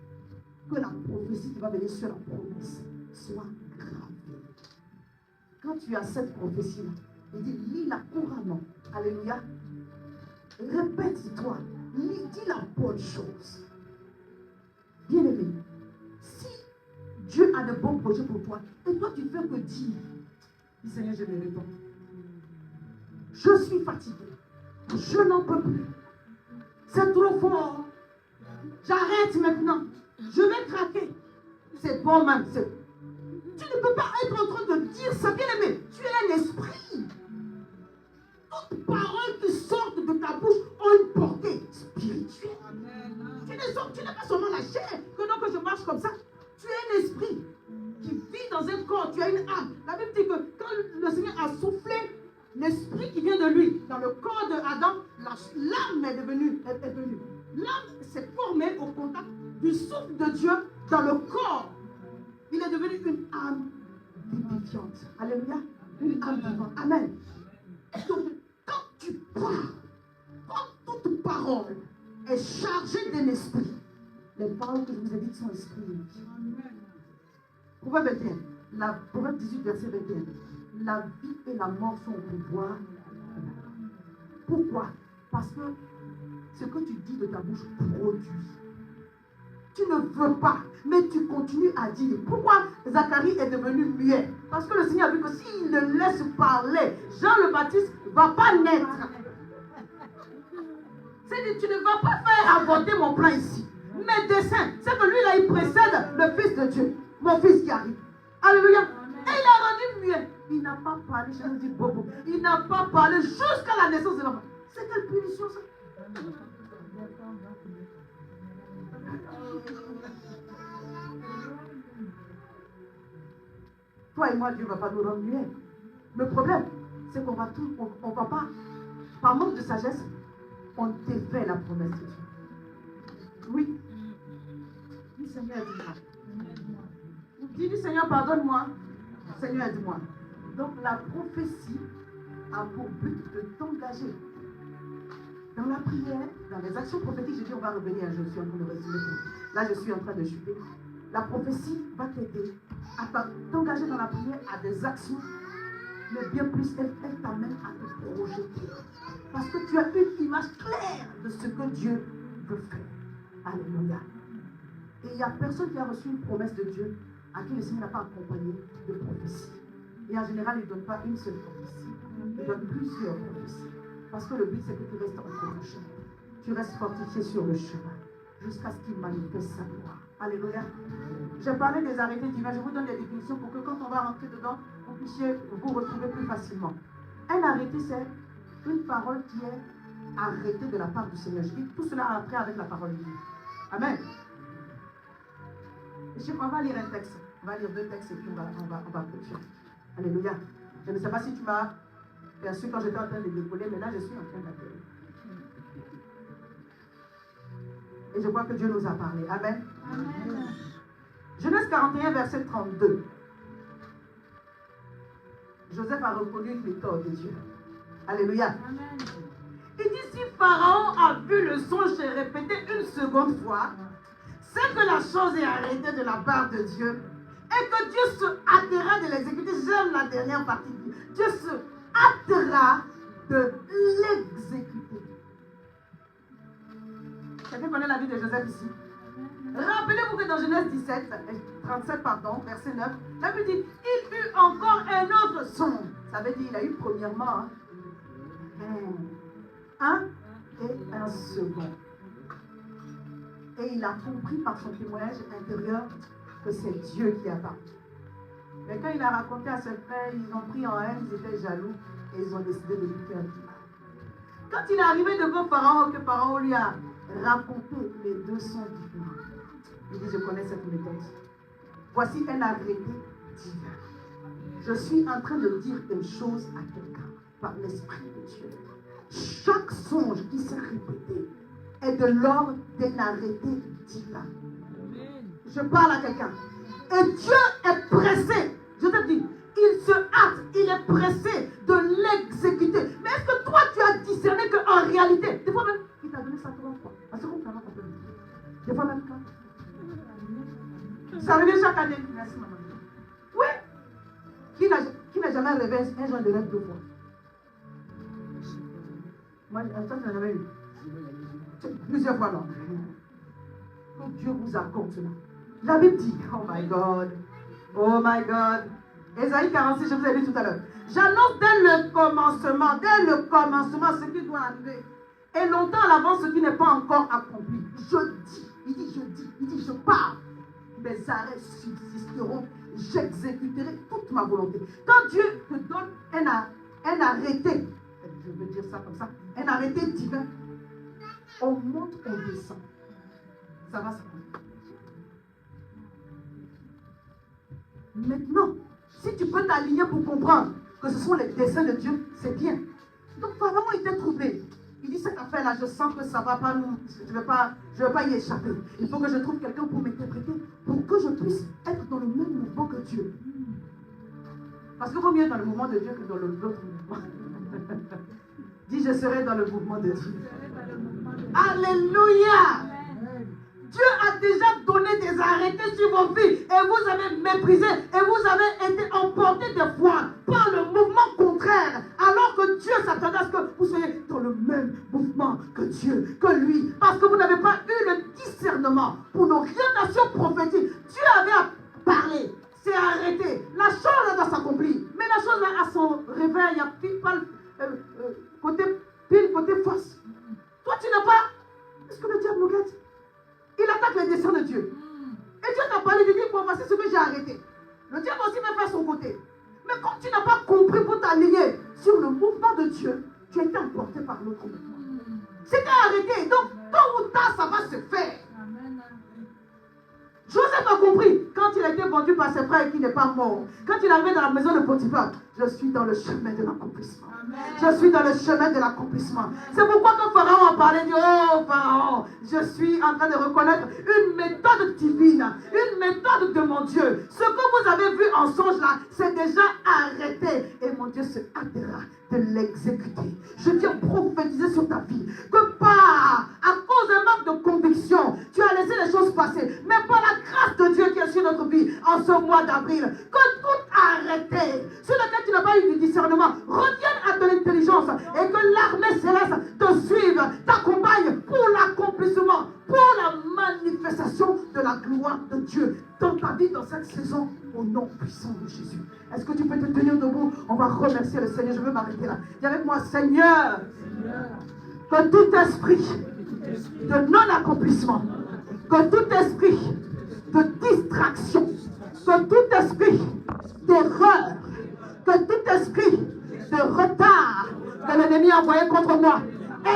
que la prophétie qui va venir sur la promesse soit gravée. Quand tu as cette prophétie-là, il dit lis-la couramment. Alléluia. Répète-toi. Dis la bonne chose. Bien-aimé, si Dieu a de bons projets pour toi, et toi tu fais que dire, dis Seigneur, je me réponds. Je suis fatigué. Je n'en peux plus. C'est trop fort. J'arrête maintenant. Je vais craquer. C'est bon, même. Tu ne peux pas être en train de dire ça, bien-aimé. Tu es un esprit. Toute parole qui sort de ta bouche ont une portée spirituelle. Tu n'es pas seulement la chair, que non que je marche comme ça. Tu es un esprit qui vit dans un corps, tu as une âme. La Bible dit que quand le Seigneur a soufflé l'esprit qui vient de lui dans le corps d'Adam, l'âme est venue. L'âme s'est formée au contact du souffle de Dieu dans le corps. Il est devenu une âme vivifiante. Alléluia. Une âme vivante. Amen. Donc, quand tu parles, quand toute parole est chargée d'un esprit, les paroles que je vous ai dites sont esprit. Proverbe 21, Proverbe 18, verset 21. La vie et la mort sont au pouvoir. Pourquoi? Parce que ce que tu dis de ta bouche produit. Tu ne veux pas, mais tu continues à dire. Pourquoi Zacharie est devenu muet? Parce que le Seigneur a vu que s'il le laisse parler, Jean le Baptiste ne va pas naître. C'est-à-dire, tu ne vas pas faire avorter mon plan ici. Mes desseins, c'est que lui là, il précède le Fils de Dieu, mon fils qui arrive. Alléluia. Et il a rendu muet. Il n'a pas parlé, je vous dis Bobo. Il n'a pas parlé jusqu'à la naissance de l'enfant. C'est quelle punition ça? Toi et moi, Dieu ne va pas nous rendre muets. Le problème, c'est qu'on va tout, on va pas, par manque de sagesse, on défait la promesse de Dieu. Oui. Dis Seigneur, aide-moi. Dis Seigneur, pardonne-moi. Seigneur, aide-moi. Donc la prophétie a pour but de t'engager dans la prière, dans les actions prophétiques. Je dis, on va revenir, je suis en train de résumer. Là, je suis en train de chuter. La prophétie va t'aider à t'engager dans la prière, à des actions. Mais bien plus, elle t'amène à te projeter. Parce que tu as une image claire de ce que Dieu veut faire. Alléluia. Et il n'y a personne qui a reçu une promesse de Dieu à qui le Seigneur n'a pas accompagné de prophétie. Et en général, il ne donne pas une seule prophétie. Il donne plusieurs prophéties. Parce que le but, c'est que tu restes encouragé. Tu restes fortifié sur le chemin. Jusqu'à ce qu'il manifeste sa gloire. Alléluia. J'ai parlé des arrêtés divins. Je vous donne des définitions pour que quand on va rentrer dedans, vous puissiez vous retrouver plus facilement. Un arrêté, c'est une parole qui est arrêtée de la part du Seigneur. Je dis tout cela après avec la parole divine. Amen. On va lire un texte. On va lire deux textes et puis on va clôturer. Alléluia. Je ne sais pas si tu m'as perçu quand j'étais en train de décoller, mais là je suis en train d'atterrir. Et je crois que Dieu nous a parlé. Amen. Amen. Genèse 41, verset 32. Joseph a reconnu une méthode de Dieu. Alléluia. Amen. Il dit si Pharaon a vu le songe et répété une seconde fois, c'est que la chose est arrêtée de la part de Dieu et que Dieu se hâtera de l'exécuter. J'aime la dernière partie. Dieu se hâtera de l'exécuter. Quelqu'un connaît la vie de Joseph ici? Rappelez-vous que dans Genèse 37, verset 9, la Bible dit, il eut encore un autre songe. Ça veut dire, il a eu premièrement un et un second. Et il a compris par son témoignage intérieur que c'est Dieu qui a parlé. Mais quand il a raconté à ses frères, ils ont pris en haine, ils étaient jaloux et ils ont décidé de lui faire du mal. Quand il est arrivé devant Pharaon, que Pharaon lui a raconté les deux sons différents, il dit, je connais cette méthode. Voici un arrêté divin. Je suis en train de dire une chose à quelqu'un par l'Esprit de Dieu. Chaque songe qui s'est répété est de l'ordre d'un arrêté divin. Je parle à quelqu'un. Et Dieu est pressé. Je te dis, il se hâte, il est pressé de l'exécuter. Mais est-ce que toi, tu as discerné qu'en réalité, des fois même, il t'a donné ça 3 fois. Parce qu'on peut des fois même 4. Ça revient chaque année. Merci, maman. Oui. Qui n'a jamais rêvé un genre de rêve 2 fois? Moi, toi, tu n'as jamais eu. Plusieurs fois, non. Que Dieu vous accorde cela. La Bible dit, oh my God, oh my God. Ésaïe 46, je vous ai dit tout à l'heure. J'annonce dès le commencement ce qui doit arriver. Et longtemps à l'avance ce qui n'est pas encore accompli. Je dis, il dit, je parle. Mes arrêts subsisteront, j'exécuterai toute ma volonté. Quand Dieu te donne un arrêté, je veux dire ça comme ça, un arrêté divin, on monte, on descend. Ça va se faire. Maintenant, si tu peux t'aligner pour comprendre que ce sont les desseins de Dieu, c'est bien. Donc Pharaon était troublé. Il dit, cette affaire-là, je sens que ça ne va pas nous... Je ne vais pas y échapper. Il faut que je trouve quelqu'un pour m'interpréter, pour que je puisse être dans le même mouvement que Dieu. Parce qu'il vaut mieux dans le mouvement de Dieu que dans l'autre mouvement. Dis, je serai dans le mouvement de Dieu. Alléluia! Dieu a déjà donné des arrêtés sur vos vies et vous avez méprisé et vous avez été emporté de foi par le mouvement contraire, alors que Dieu s'attendait à ce que vous soyez dans le même mouvement que Dieu, que lui, parce que vous n'avez pas eu le discernement pour l'orientation prophétique. Dieu avait parlé, c'est arrêté, la chose doit s'accomplir, mais la chose là à son réveil, il y a pile côté face. Toi tu n'as pas, est-ce que le diable nous guette? Il attaque les desseins de Dieu. Et Dieu t'a parlé, il dit, bon, voici ce que j'ai arrêté. Le diable aussi va faire son côté. Mais comme tu n'as pas compris pour t'aligner sur le mouvement de Dieu, tu as été emporté par l'autre mouvement. C'était arrêté. Donc, tôt ou tard, ça va se faire. Joseph a compris quand il a été vendu par ses frères et qu'il n'est pas mort. Quand il est arrivé dans la maison de Potiphar, je suis dans le chemin de l'accomplissement. Je suis dans le chemin de l'accomplissement. C'est pourquoi quand Pharaon a parlé, dit, oh Pharaon, je suis en train de reconnaître une méthode divine, une méthode de mon Dieu. Ce que vous avez vu en songe là, c'est déjà arrêté. Et mon Dieu se hâtera de l'exécuter. Je viens prophétiser sur ta vie que par, à cause d'un manque de conviction, tu as laissé les choses passer. Mais par la grâce de Dieu qui est sur notre vie en ce mois d'avril, que tout arrêté, sur lequel tu n'as pas eu du discernement, revienne à ton intelligence et que l'armée céleste te suive, t'accompagne pour l'accomplissement, pour la manifestation de la gloire de Dieu dans ta vie, dans cette saison, au nom puissant de Jésus. Est-ce que tu peux te tenir debout? On va remercier le Seigneur. Je veux m'arrêter là. Dis avec moi, Seigneur, que tout esprit de non-accomplissement, que tout esprit de distraction, que tout esprit d'erreur, que tout esprit de retard que l'ennemi a envoyé contre moi,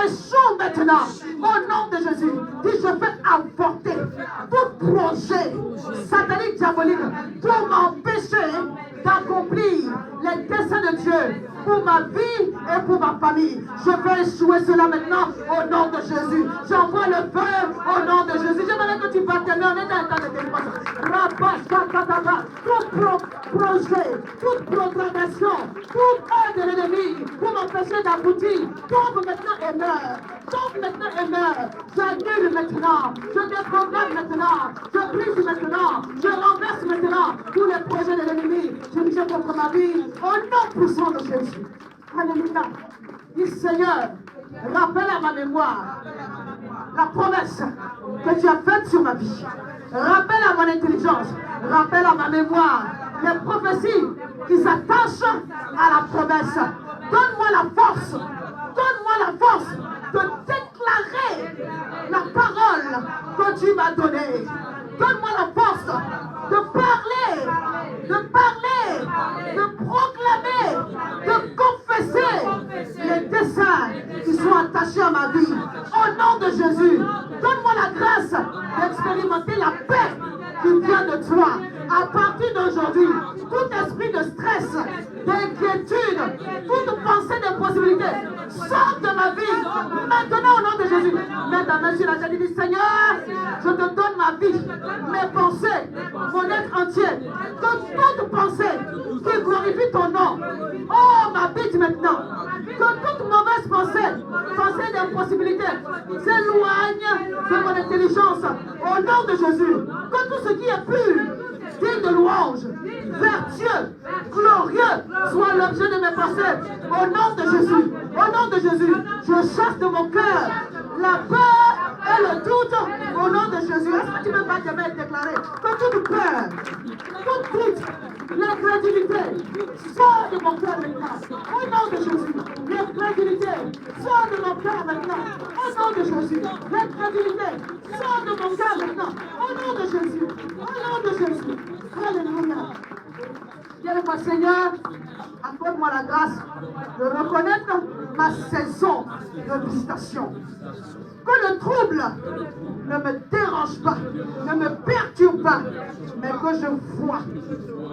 échoue maintenant au nom de Jésus. Dis, je fais avorter tout projet satanique diabolique pour m'empêcher d'accomplir les desseins de Dieu pour ma vie et pour ma famille. Je vais échouer cela maintenant au nom de Jésus. J'envoie le feu au nom de Jésus. J'aimerais que tu battes tes mains. On est dans un temps de délivrance. Tout projet, toute programmation, toute œuvre de l'ennemi pour m'empêcher d'aboutir, tombe maintenant et meurt. Tombe maintenant et meurt. J'annule maintenant. Je déprogramme maintenant. Je brise maintenant. Je renverse maintenant tous les projets de l'ennemi. Je dis contre ma vie au nom puissant de Jésus. Alléluia. Dis Seigneur, rappelle à ma mémoire la promesse que tu as faite sur ma vie. Rappelle à mon intelligence, rappelle à ma mémoire les prophéties qui s'attachent à la promesse. Donne-moi la force de déclarer la parole que tu m'as donnée. Donne-moi la force de parler, de proclamer, de confesser les desseins qui sont attachés à ma vie. Au nom de Jésus, donne-moi la grâce d'expérimenter la paix qui vient de toi. À partir d'aujourd'hui, tout esprit de stress, d'inquiétude, toute pensée d'impossibilité, sort de ma vie. Maintenant, au nom de Jésus, mets ta main sur la tête et dis Seigneur, je te donne ma vie, mes pensées, mon être entier, que toute pensée qui glorifie ton nom, oh, m'habite maintenant. Que toute mauvaise pensée d'impossibilité, s'éloigne de mon intelligence. Au nom de Jésus, que tout ce qui est pur, digne de louange, vertueux, glorieux, soit l'objet de mes pensées. Au nom de Jésus, je chasse de mon cœur la peur et le doute. Au nom de Jésus, est-ce que tu peux pas te mettre déclarer que toute peur, toute doute, l'incrédulité sort de mon cœur maintenant. Au nom de Jésus, l'incrédulité sort de mon cœur maintenant. Au nom de Jésus, l'incrédulité sort de mon cœur maintenant. Au nom de Jésus, au nom de Jésus. Alléluia. Bien-aimé Seigneur, accorde-moi la grâce de reconnaître ma saison de visitation. Que le trouble ne me dérange pas, ne me perturbe pas, mais que je vois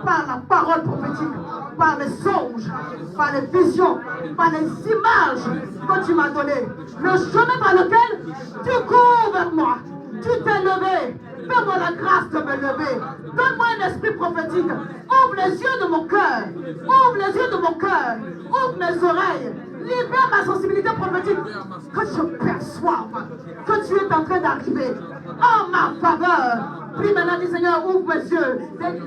par la parole prophétique, par les songes, par les visions, par les images que tu m'as données, le chemin par lequel tu cours vers moi. Tu t'es levé. Fais-moi la grâce de me lever. Donne-moi un esprit prophétique. Ouvre les yeux de mon cœur. Ouvre les yeux de mon cœur. Ouvre mes oreilles. Libère ma sensibilité prophétique. Que je perçoive que tu es en train d'arriver en ma faveur. Prie maintenant, dis Seigneur, ouvre mes yeux.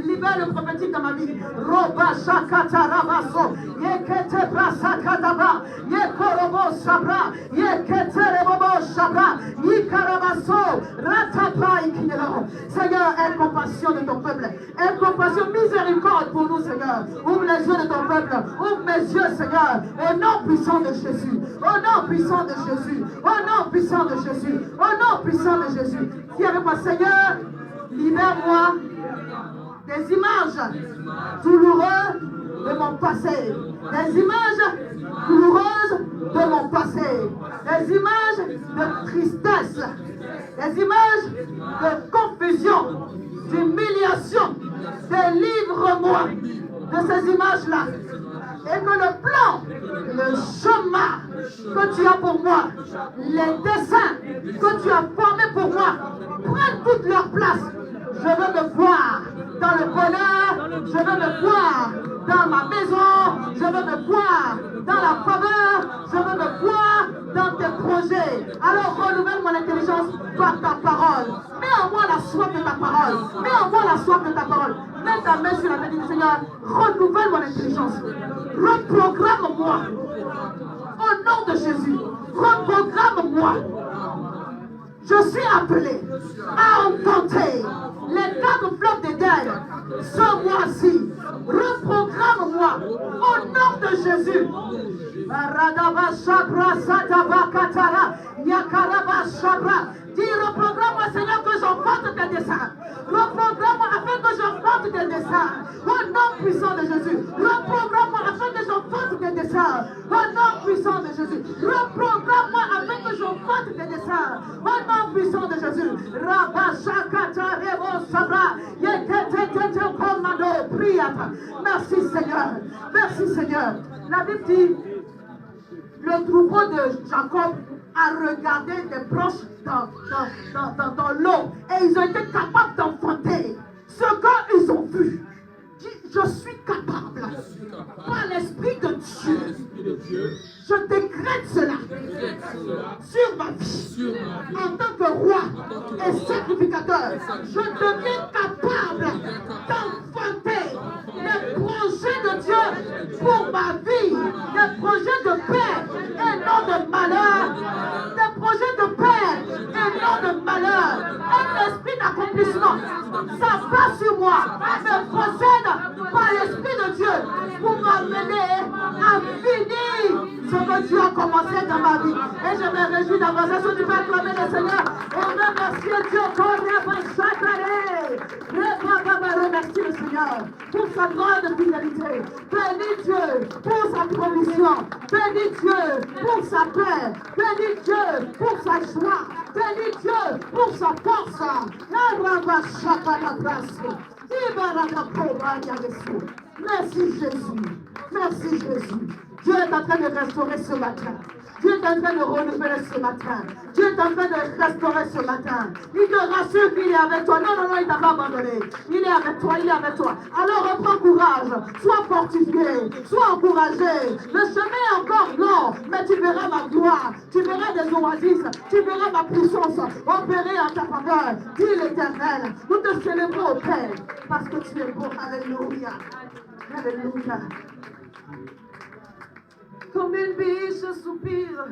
Libère le prophétique dans ma vie. Roba shakata rabaso. Yekete brasakataba. Yekorobo sabra. Yekete rebobo sabra. Yikarabaso. Ratapa ikinelo. Seigneur, aie compassion de ton peuple. Aie compassion, miséricorde pour nous, Seigneur. Ouvre les yeux de ton peuple. Ouvre mes yeux, Seigneur. Au nom puissant de Jésus. Au nom puissant de Jésus. Au nom puissant de Jésus. Au nom puissant de Jésus. Dis avec moi, Seigneur, libère-moi des images douloureuses de mon passé. Des images douloureuses de mon passé. Des images de tristesse. Des images de confusion, d'humiliation. Délivre-moi de ces images-là. Et que le plan, le chemin que tu as pour moi, les desseins que tu as formés pour moi, prennent toute leur place. Je veux me voir dans le bonheur, je veux me voir dans ma maison, je veux me voir dans la faveur, je veux me voir dans tes projets. Alors renouvelle mon intelligence par ta parole. Mets en moi la soif de ta parole. Mets en moi la soif de ta parole. Mets ta main sur la tête du Seigneur. Renouvelle mon intelligence. Reprogramme-moi. Au nom de Jésus. Reprogramme-moi. Je suis appelé à enfanter les 4 fleuves d'Éden ce mois-ci. Reprogramme-moi au nom de Jésus. Dis, reprogramme-moi, Seigneur, que j'enfante tes desseins. Reprogramme-moi afin que j'enfante tes desseins. Au nom puissant de Jésus. Reprogramme-moi afin que j'enfante tes desseins. Au nom puissant de Jésus. Reprogramme-moi afin que j'enfante tes desseins. Au nom puissant de Jésus. Rabashakata rebo sabra. Yekete commando. priata. Merci Seigneur. Merci Seigneur. La Bible dit, le troupeau de Jacob a regardé des branches dans l'eau et ils ont été capables d'enfanter ce qu'ils ont vu. Je suis capable, par l'Esprit de Dieu, je décrète cela sur ma vie. En tant que roi et sacrificateur, je deviens capable d'enfanter les projets de Dieu pour ma vie, des projets de paix et non de malheur, des projets de paix et non de malheur, un esprit d'accomplissement. Ça passe sur moi, mais procède par l'Esprit de Dieu pour m'amener à finir ce que Dieu a commencé dans ma vie. Et je me réjouis d'avancer sur du Père, acclamer le Seigneur et remercier Dieu remercier le Seigneur pour sa grande fidélité. Bénis Dieu pour sa provision. Bénis Dieu pour sa paix. Bénis Dieu pour sa joie. Bénis Dieu pour sa force. Merci Jésus. Merci Jésus. Dieu est en train de restaurer ce matin. Dieu est en train de renouveler ce matin. Dieu est en train de restaurer ce matin. Il te rassure qu'il est avec toi. Non, non, non, il ne t'a pas abandonné. Il est avec toi, il est avec toi. Alors reprends courage. Sois fortifié. Sois encouragé. Le chemin est encore long, mais tu verras ma gloire. Tu verras des oasis. Tu verras ma puissance opérer en ta faveur. Dis l'Éternel. Nous te célébrons au Père parce que tu es beau. Alléluia. Alléluia. Comme une biche soupire